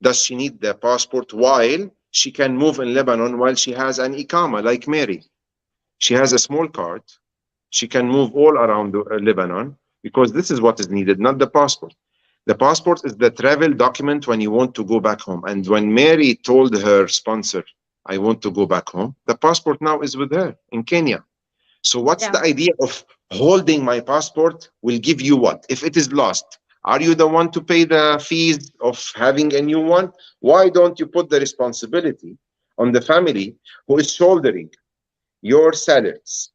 does she need the passport while she can move in Lebanon while she has an Iqama like Mary? She has a small card. She can move all around Lebanon, because this is what is needed, not the passport. The passport is the travel document when you want to go back home. And when Mary told her sponsor, I want to go back home, the passport now is with her in Kenya. So what's the idea of holding my passport will give you what? If it is lost, are you the one to pay the fees of having a new one? Why don't you put the responsibility on the family who is shouldering your salaries,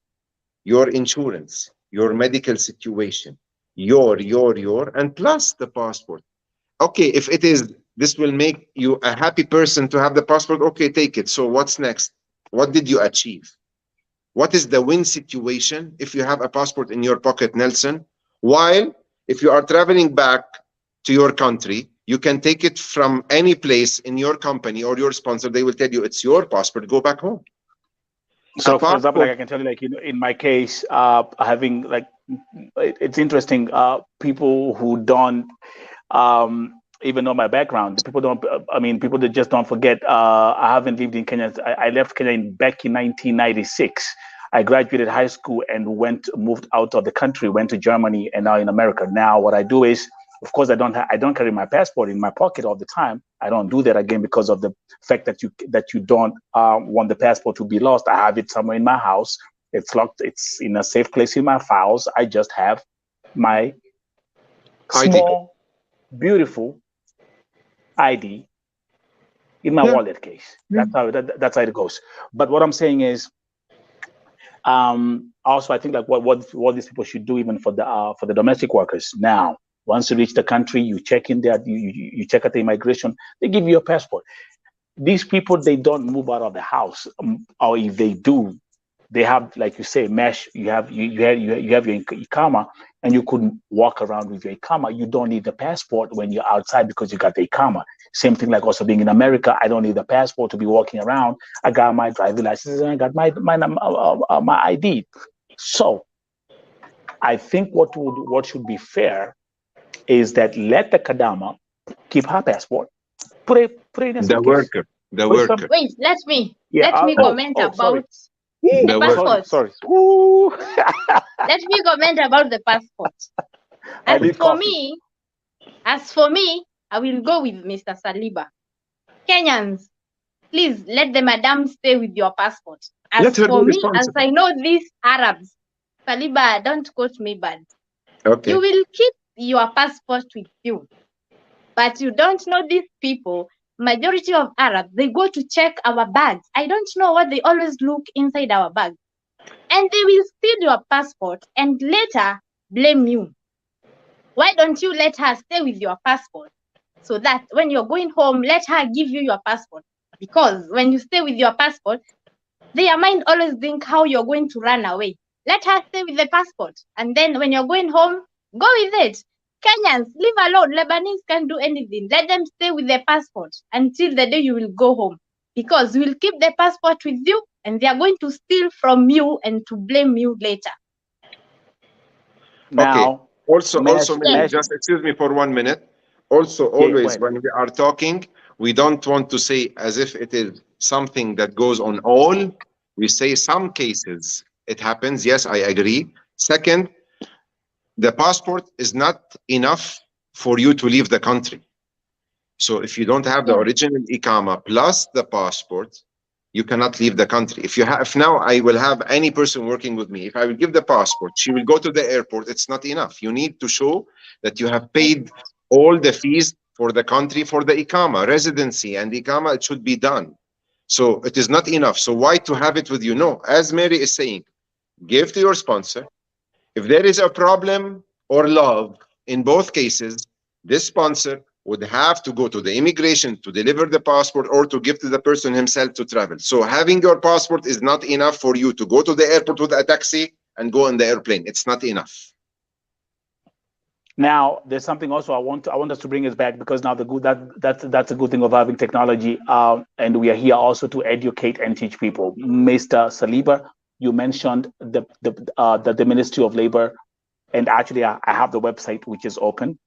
your insurance, your medical situation, and plus the passport? Okay, if it is, this will make you a happy person to have the passport, okay, take it. So what's next? What did you achieve? What is the win situation if you have a passport in your pocket, Nelson? While if you are traveling back to your country, you can take it from any place in your company or your sponsor. They will tell you it's your passport, go back home. So for example, like I can tell you, like, you know, in my case, having like, it's interesting, people who don't even know my background, people don't, I mean, people that just don't forget, I haven't lived in Kenya. I left Kenya back in 1996. I graduated high school and moved out of the country, went to Germany, and now in America. Now what I do is, of course, I don't carry my passport in my pocket all the time. I don't do that again because of the fact that you don't want the passport to be lost. I have it somewhere in my house. It's locked. It's in a safe place in my files. I just have my small, beautiful ID in my wallet case. That's how it goes. But what I'm saying is, also I think like what these people should do, even for the domestic workers now. Once you reach the country, you check in there, you check at the immigration, they give you a passport. These people, they don't move out of the house, or if they do, they have, like you say, Mesh, you have your Iqama, and you could walk around with your Iqama. You don't need the passport when you're outside because you got the Iqama. Same thing like also being in America, I don't need the passport to be walking around. I got my driving license and I got my ID. So I think what should be fair is that let the Kadama keep her passport, put it in a suitcase. The worker. Wait, let me comment about the passport. Sorry. Let me comment about the passport. As for me, I will go with Mr. Saliba. Kenyans, please let the madam stay with your passport. As for me, as I know these Arabs, Saliba, don't quote me bad. Okay. You will keep your passport with you. But you don't know these people. Majority of Arabs, they go to check our bags. I don't know what they always look inside our bags. And they will steal your passport and later blame you. Why don't you let her stay with your passport? So that when you're going home, let her give you your passport. Because when you stay with your passport, their mind always think how you're going to run away. Let her stay with the passport. And then when you're going home, go with it. Kenyans, leave alone. Lebanese can't do anything. Let them stay with their passport until the day you will go home. Because you will keep the passport with you and they are going to steal from you and to blame you later. Now, okay. Also, just excuse me for 1 minute. Also, always when we are talking, we don't want to say as if it is something that goes on all. We say some cases it happens. Yes, I agree. Second, the passport is not enough for you to leave the country. So if you don't have the original Iqama plus the passport, you cannot leave the country. If now I will have any person working with me, if I will give the passport, she will go to the airport, it's not enough. You need to show that you have paid all the fees for the country, for the Iqama, residency and Iqama, it should be done. So it is not enough. So why to have it with you? No, as Mary is saying, give to your sponsor. If there is a problem or love in both cases, this sponsor would have to go to the immigration to deliver the passport or to give to the person himself to travel. So having your passport is not enough for you to go to the airport with a taxi and go on the airplane. It's not enough. Now, there's something also I want us to bring us back, because now that's a good thing of having technology, and we are here also to educate and teach people. Mr. Saliba, you mentioned the Ministry of Labor, and actually I have the website which is open.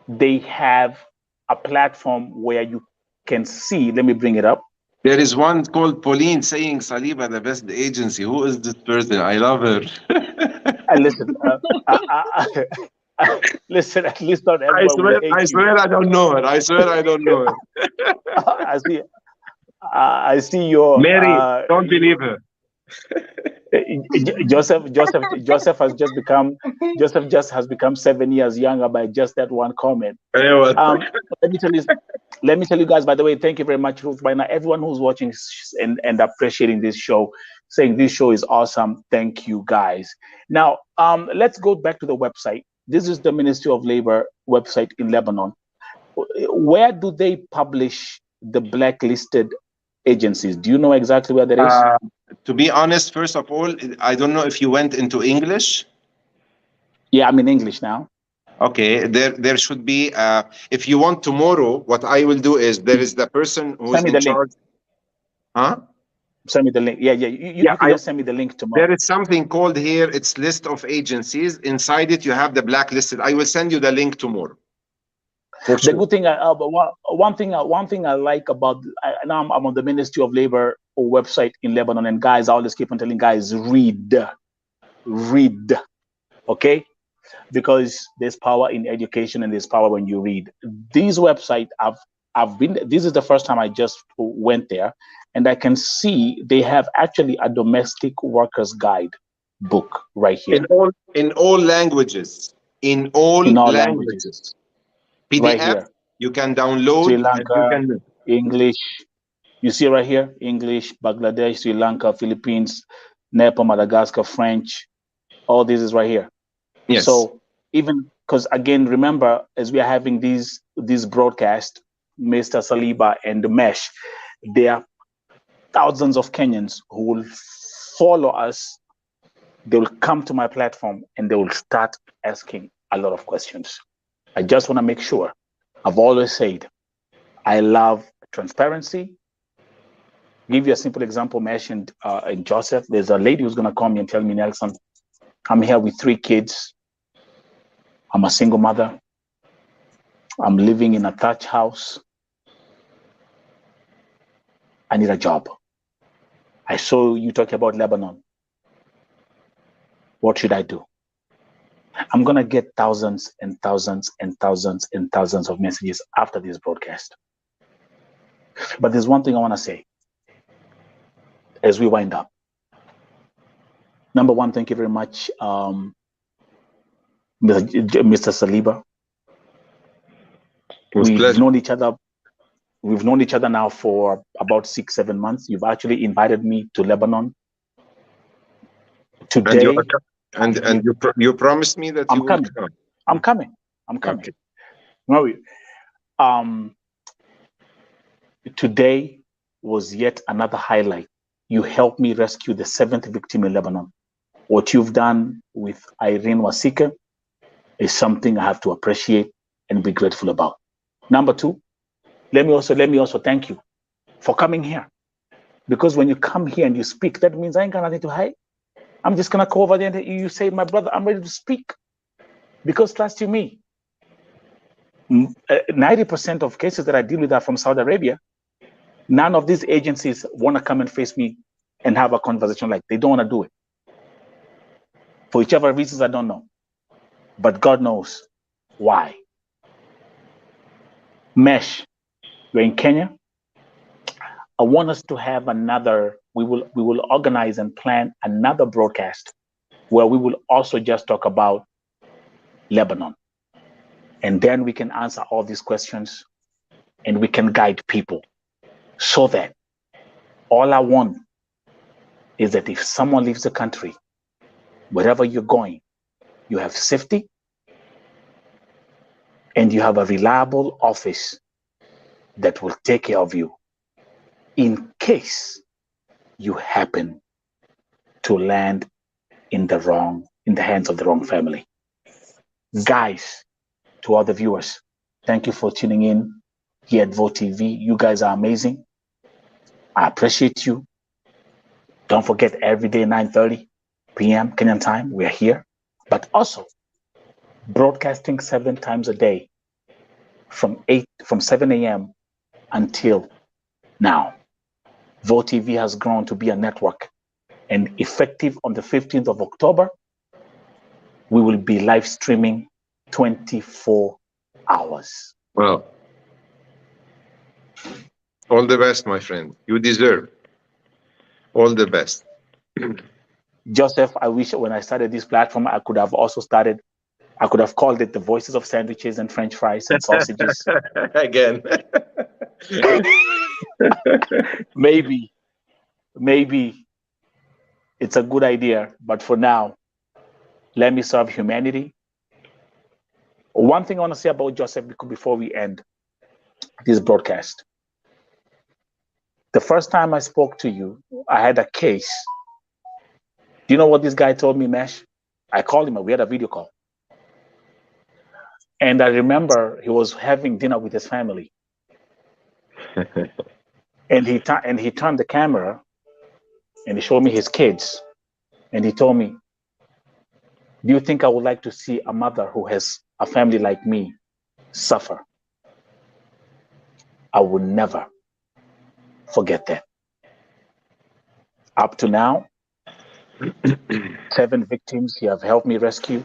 They have a platform where you can see. Let me bring it up. There is one called Pauline saying Saliba, the best agency. Who is this person? I love her. Listen, listen. At least not everyone. I swear, I don't know her. I swear, I don't know her. I see your Mary. Don't believe her. Joseph has just become 7 years younger by just that one comment. Let me tell you guys, by the way, thank you very much, Ruth. By now, everyone who's watching and appreciating this show, saying this show is awesome. Thank you guys. Now, let's go back to the website. This is the Ministry of Labor website in Lebanon. Where do they publish the blacklisted agencies? Do you know exactly where that is? To be honest, first of all, I don't know if you went into English. Yeah, I'm in English now. Okay, there should be. If you want tomorrow, what I will do is there is the person who's in charge. Huh? Send me the link. Yeah. You can just send me the link tomorrow. There is something called here. It's list of agencies. Inside it, you have the blacklisted. I will send you the link tomorrow. The good thing, one thing I like about now I'm on the Ministry of Labor website in Lebanon, and guys, I always keep on telling guys, read, okay, because there's power in education and there's power when you read. These websites, I've been. This is the first time I just went there, and I can see they have actually a domestic workers guide book right here in all languages. In all languages. PDF, right here. You can download. Sri Lanka, English. You see right here, English, Bangladesh, Sri Lanka, Philippines, Nepal, Madagascar, French. All this is right here. Yes. So even because again, remember, as we are having these broadcasts, Mr. Saliba and the Mesh, there are thousands of Kenyans who will follow us. They will come to my platform and they will start asking a lot of questions. I just want to make sure. I've always said, I love transparency. Give you a simple example mentioned in Joseph. There's a lady who's going to call me and tell me, Nelson, I'm here with 3 kids. I'm a single mother. I'm living in a thatch house. I need a job. I saw you talking about Lebanon. What should I do? I'm going to get thousands and thousands and thousands and thousands of messages after this broadcast. But there's one thing I want to say as we wind up. Number one, thank you very much, Mr. Saliba. We've known each other. We've known each other now for about 6-7 months. You've actually invited me to Lebanon today, and you promised me that you will come. I'm coming. Okay. No, today was yet another highlight. You helped me rescue the 7th victim in Lebanon. What you've done with Irene Wasika is something I have to appreciate and be grateful about. Number 2, let me also thank you for coming here. Because when you come here and you speak, that means I ain't got nothing to hide. I'm just gonna go over there and you say, my brother, I'm ready to speak. Because trust you me, 90% of cases that I deal with are from Saudi Arabia. None of these agencies want to come and face me and have a conversation. Like, they don't want to do it. For whichever reasons, I don't know. But God knows why. Mesh, you're in Kenya. I want us to have another, we will organize and plan another broadcast where we will also just talk about Lebanon. And then we can answer all these questions and we can guide people, so that all I want is that if someone leaves the country, wherever you're going, you have safety and you have a reliable office that will take care of you in case you happen to land in the hands of the wrong family. Guys, to all the viewers, thank you for tuning in here at Vote TV. You guys are amazing. I appreciate you. Don't forget, every day 9:30 p.m. Kenyan time, we're here. But also broadcasting 7 times a day from 7 a.m. until now. Vote TV has grown to be a network, and effective on the 15th of October, we will be live streaming 24 hours. Well, all the best, my friend. You deserve all the best. Joseph, I wish when I started this platform, I could have called it the Voices of Sandwiches and French Fries and Sausages. Again. Maybe it's a good idea, but for now, let me serve humanity. One thing I want to say about Joseph before we end this broadcast. The first time I spoke to you, I had a case. Do you know what this guy told me, Mesh? I called him, we had a video call. And I remember he was having dinner with his family. And he turned the camera and he showed me his kids. And he told me, do you think I would like to see a mother who has a family like me suffer? I will never forget that. Up to now, 7 victims you have helped me rescue.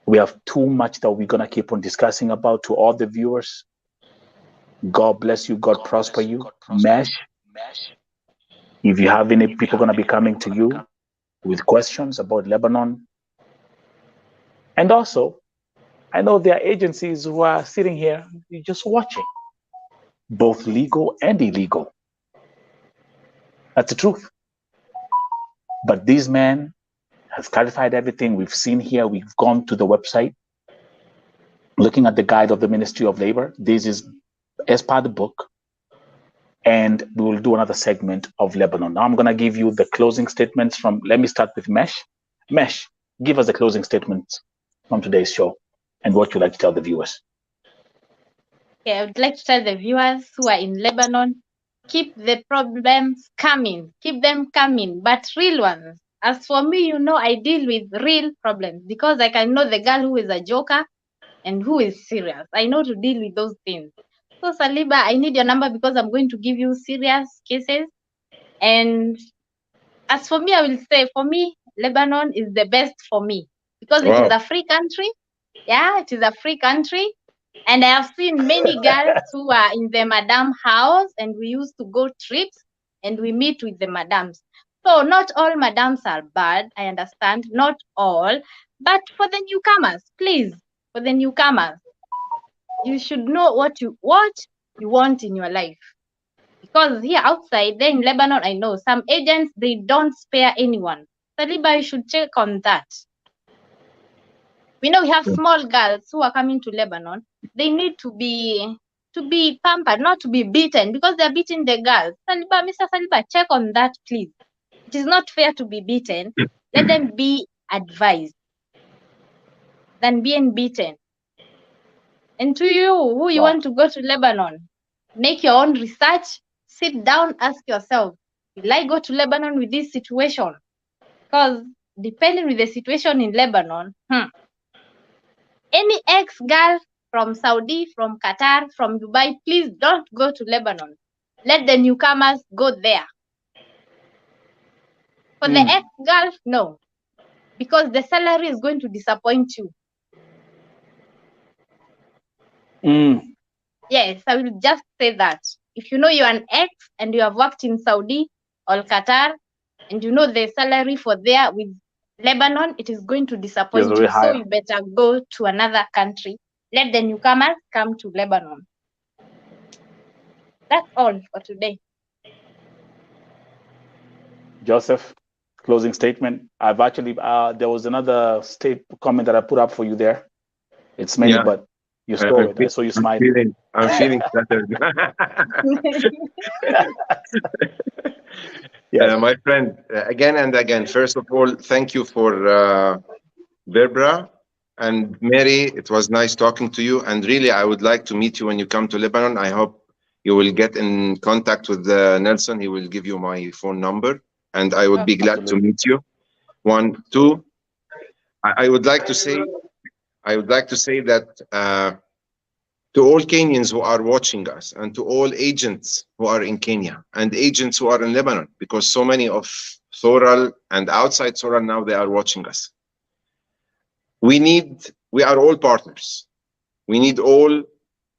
We have too much that we're going to keep on discussing about. To all the viewers, God bless you. God prosper you. Mesh, if you have any people going to be coming to you with questions about Lebanon. And also, I know there are agencies who are sitting here just watching, both legal and illegal. That's the truth. But these men have clarified everything we've seen here. We've gone to the website, looking at the guide of the Ministry of Labor. This is as part of the book. And we will do another segment of Lebanon. Now I'm going to give you the closing statements from, let me start with Mesh. Mesh, give us the closing statements from today's show and what you'd like to tell the viewers. Okay, I would like to tell the viewers who are in Lebanon, keep the problems coming, keep them coming, but real ones. As for me, I deal with real problems because I can know the girl who is a joker and who is serious. I know to deal with those things. So Saliba, I need your number because I'm going to give you serious cases. And as for me, I will say, for me, Lebanon is the best for me because it is a free country. Yeah, it is a free country. And I have seen many girls who are in the madam house, and we used to go trips and we meet with the madams. So not all madams are bad, I understand, not all, but for the newcomers, please, for the newcomers, You should know what you want in your life. Because here outside, there in Lebanon, I know some agents, they don't spare anyone. Saliba, you should check on that. We know we have small girls who are coming to Lebanon. They need to be pampered, not to be beaten, because they're beating the girls. Saliba, Mr. Saliba, check on that, please. It is not fair to be beaten. Let them be advised than being beaten. And to you, who you want to go to Lebanon, make your own research, sit down, ask yourself, will I go to Lebanon with this situation? Because depending with the situation in Lebanon, any ex-girl from Saudi, from Qatar, from Dubai, please don't go to Lebanon. Let the newcomers go there. For the ex-girl, no. Because the salary is going to disappoint you. Yes, I will just say that. If you know you're an ex and you have worked in Saudi or Qatar, and you know the salary for there with Lebanon, it is going to disappoint you. So you better go to another country. Let the newcomers come to Lebanon. That's all for today. Joseph, closing statement. I've actually, there was another comment that I put up for you there. It's many, but you saw it. I saw you smiling. I'm feeling flattered. My friend, again and again, first of all, thank you for Verbra and Mary. It was nice talking to you. And really, I would like to meet you when you come to Lebanon. I hope you will get in contact with Nelson. He will give you my phone number, and I would be glad to meet you. 1, 2. I would like to say that to all Kenyans who are watching us, and to all agents who are in Kenya and agents who are in Lebanon, because so many of Thoral and outside Thoral now, they are watching us. We are all partners. We need all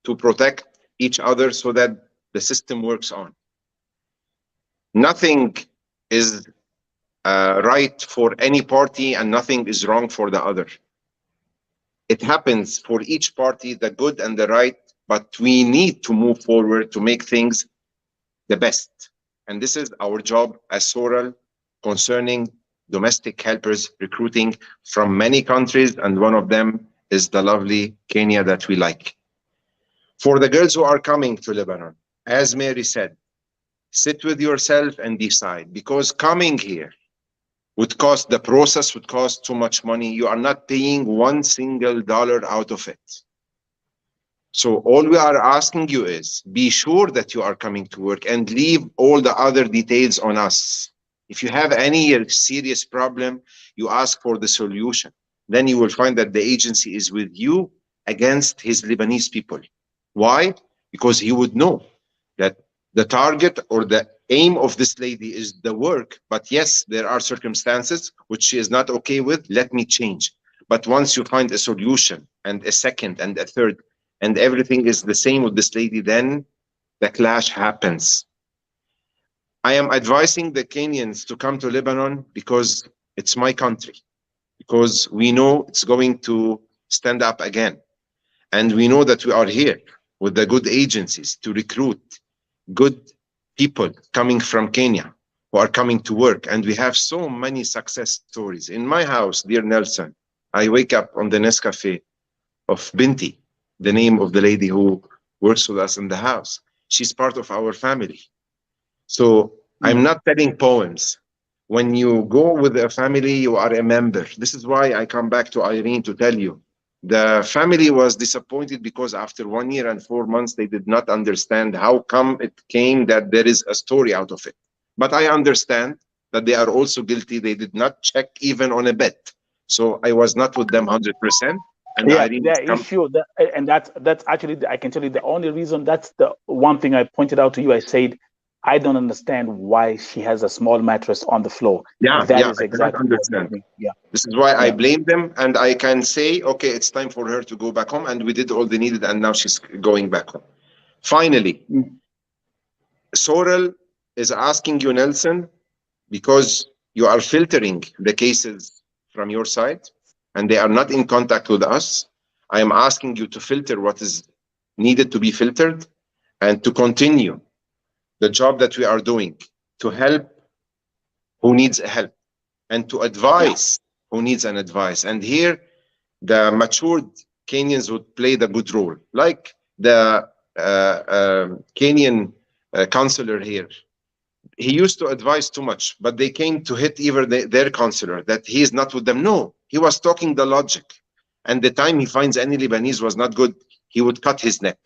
to protect each other so that the system works on. Nothing is right for any party and nothing is wrong for the other. It happens for each party, the good and the right, but we need to move forward to make things the best. And this is our job as Thoral concerning domestic helpers recruiting from many countries, and one of them is the lovely Kenya that we like. For the girls who are coming to Lebanon, as Mary said, sit with yourself and decide, because coming here the process would cost too much money. You are not paying $1 single out of it. So all we are asking you is be sure that you are coming to work and leave all the other details on us. If you have any serious problem, you ask for the solution. Then you will find that the agency is with you against his Lebanese people. Why? Because he would know that the target or the aim of this lady is the work, but yes, there are circumstances which she is not okay with. Let me change. But once you find a solution and a second and a third, and everything is the same with this lady, then the clash happens. I am advising the Kenyans to come to Lebanon because it's my country, because we know it's going to stand up again. And we know that we are here with the good agencies to recruit good people coming from Kenya who are coming to work. And we have so many success stories. In my house, dear Nelson, I wake up on the Nescafe of Binti, the name of the lady who works with us in the house. She's part of our family. So I'm not telling poems. When you go with a family, you are a member. This is why I come back to Irene to tell you. The family was disappointed because after 1 year and 4 months, they did not understand how come it came that there is a story out of it. But I understand that they are also guilty. They did not check even on a bet. So I was not with them 100%. And and that's actually, I can tell you the only reason, that's the one thing I pointed out to you. I said, I don't understand why she has a small mattress on the floor. That is exactly what made me. This is why I blame them, and I can say, okay, it's time for her to go back home, and we did all the needed, and now she's going back home. Finally, Thoral is asking you, Nelson, because you are filtering the cases from your side, and they are not in contact with us. I am asking you to filter what is needed to be filtered and to continue the job that we are doing to help who needs help and to advise who needs an advice. And here, the matured Kenyans would play the good role, like the Kenyan counselor here. He used to advise too much, but they came to hit even their counselor that he is not with them. No, he was talking the logic. And the time he finds any Lebanese was not good, he would cut his neck.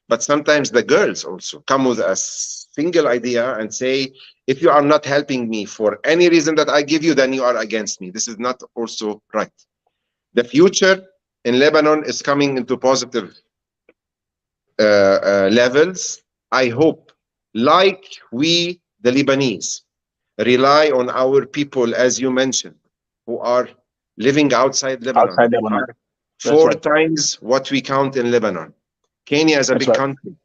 But sometimes the girls also come with a single idea and say, if you are not helping me for any reason that I give you, then you are against me. This is not also right. The future in Lebanon is coming into positive levels. I hope, like we, the Lebanese, rely on our people, as you mentioned, who are living outside Lebanon. Outside Lebanon. Four times what we count in Lebanon. Kenya is a big country.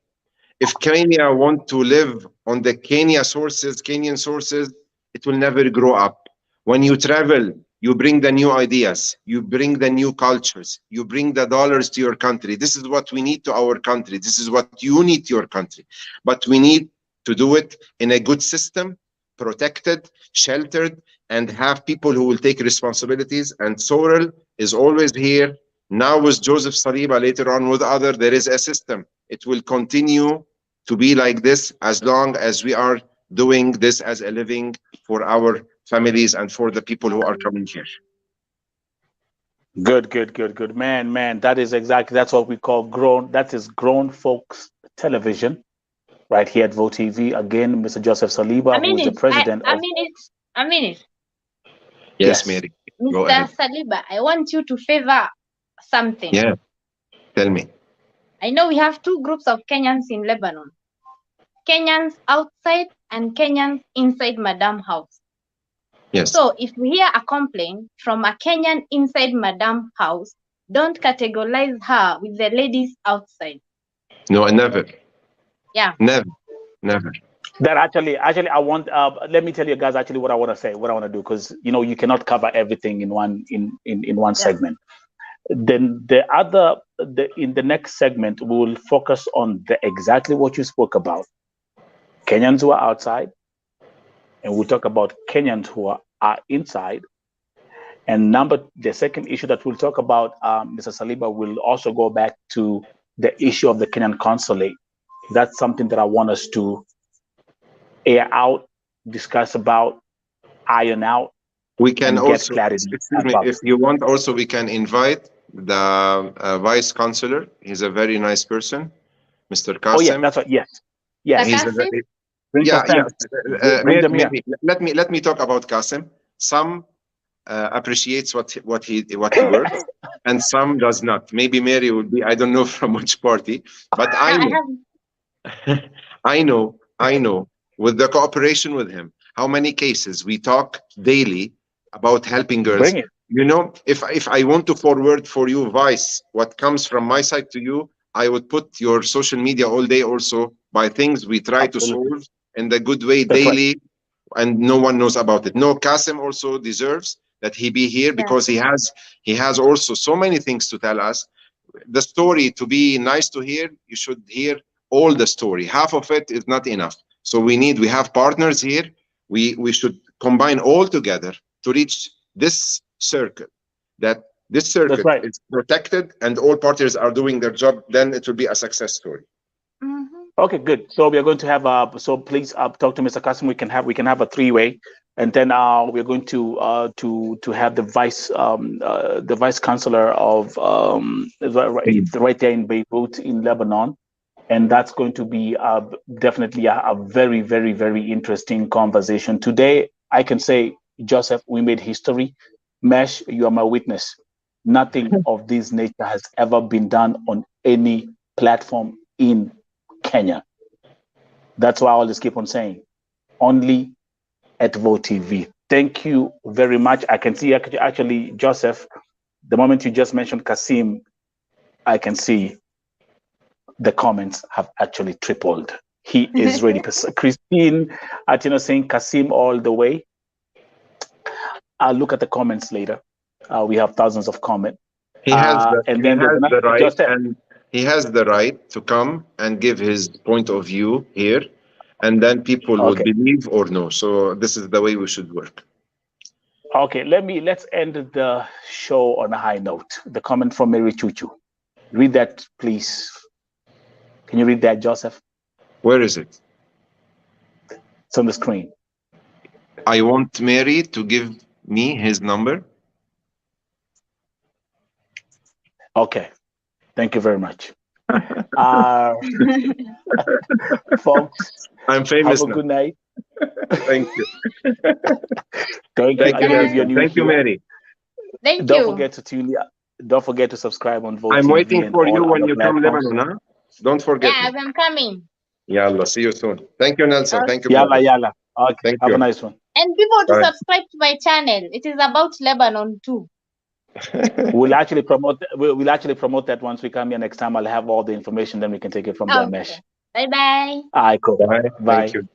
If Kenya want to live on the Kenyan sources, it will never grow up. When you travel, you bring the new ideas, you bring the new cultures, you bring the dollars to your country. This is what we need to our country. This is what you need to your country. But we need to do it in a good system, protected, sheltered, and have people who will take responsibilities. And Sorrel is always here. Now with Joseph Saliba, later on with others, there is a system. It will continue to be like this as long as we are doing this as a living for our families and for the people who are coming here. Good. Man, that is exactly, that's what we call grown folks television right here at Vote TV. Again, Mr. Joseph Saliba, who is the president of... A minute. Yes, Mary. Mr. Saliba, I want you to favor something. Yeah, tell me. I know we have two groups of Kenyans in Lebanon. Kenyans outside and Kenyans inside Madam house. Yes. So if we hear a complaint from a Kenyan inside Madam house, don't categorize her with the ladies outside. No, never. Yeah. Never. That actually, I want. Let me tell you guys actually what I want to say, what I want to do, because you cannot cover everything in one segment. Then in the next segment, we will focus on exactly what you spoke about. Kenyans who are outside, and we'll talk about Kenyans who are inside. And the second issue that we'll talk about, Mr. Saliba, will also go back to the issue of the Kenyan consulate. That's something that I want us to air out, discuss about, iron out. We can also, excuse me, if you want, also we can invite the vice consular. He's a very nice person, Mr. Qasim. Oh yeah, that's right. Yes. He's let me talk about Qasim. Some appreciates what he works, and some does not. Maybe Mary would be, I don't know from which party, but I know with the cooperation with him, how many cases we talk daily about helping girls. If I want to forward for you, Vice, what comes from my side to you, I would put your social media all day also by things we try to solve in the good way daily, and no one knows about it. No, Qasim also deserves that he be here because he has also so many things to tell us. The story, to be nice to hear, you should hear all the story. Half of it is not enough. So we have partners here. We should combine all together to reach this circle. That this circuit is protected and all parties are doing their job, then it will be a success story. Okay, good. So we are going to have so please talk to Mr. Qasim. We can have a three-way, and then we're going to have the vice chancellor of right there in Beirut in Lebanon, and that's going to be definitely a very, very, very interesting conversation today. I can say, Joseph, we made history. Mesh, you are my witness. Nothing of this nature has ever been done on any platform in Kenya. That's why I always keep on saying, only at Vote TV. Thank you very much. I can see actually, Joseph, the moment you just mentioned Qasim, I can see the comments have actually tripled. He is ready. Christine Atino saying Qasim all the way. I'll look at the comments later. We have thousands of comments. He has the right, and he has the right to come and give his point of view here, and then people would believe or no. So this is the way we should work. Okay, let's end the show on a high note. The comment from Mary Chuchu. Read that, please. Can you read that, Joseph? Where is it? It's on the screen. I want Mary to give me his number. Okay. Thank you very much. Folks, I'm famous have a now. good night. Thank you. Thank you, Thank you, Mary. Don't forget to tune in. Don't forget to subscribe on Vote I'm TV waiting for you when you come platforms. Lebanon, huh? Don't forget. Yeah, I'm coming. Yalla, see you soon. Thank you, Nelson. Okay. Thank you. Yalla. Okay, thank have you. a nice one. And people to subscribe to my channel. It is about Lebanon too. We'll actually promote that once we come here next time. I'll have all the information, then we can take it from there, Mesh. Bye-bye. All right, cool. Bye. Bye. Thank you.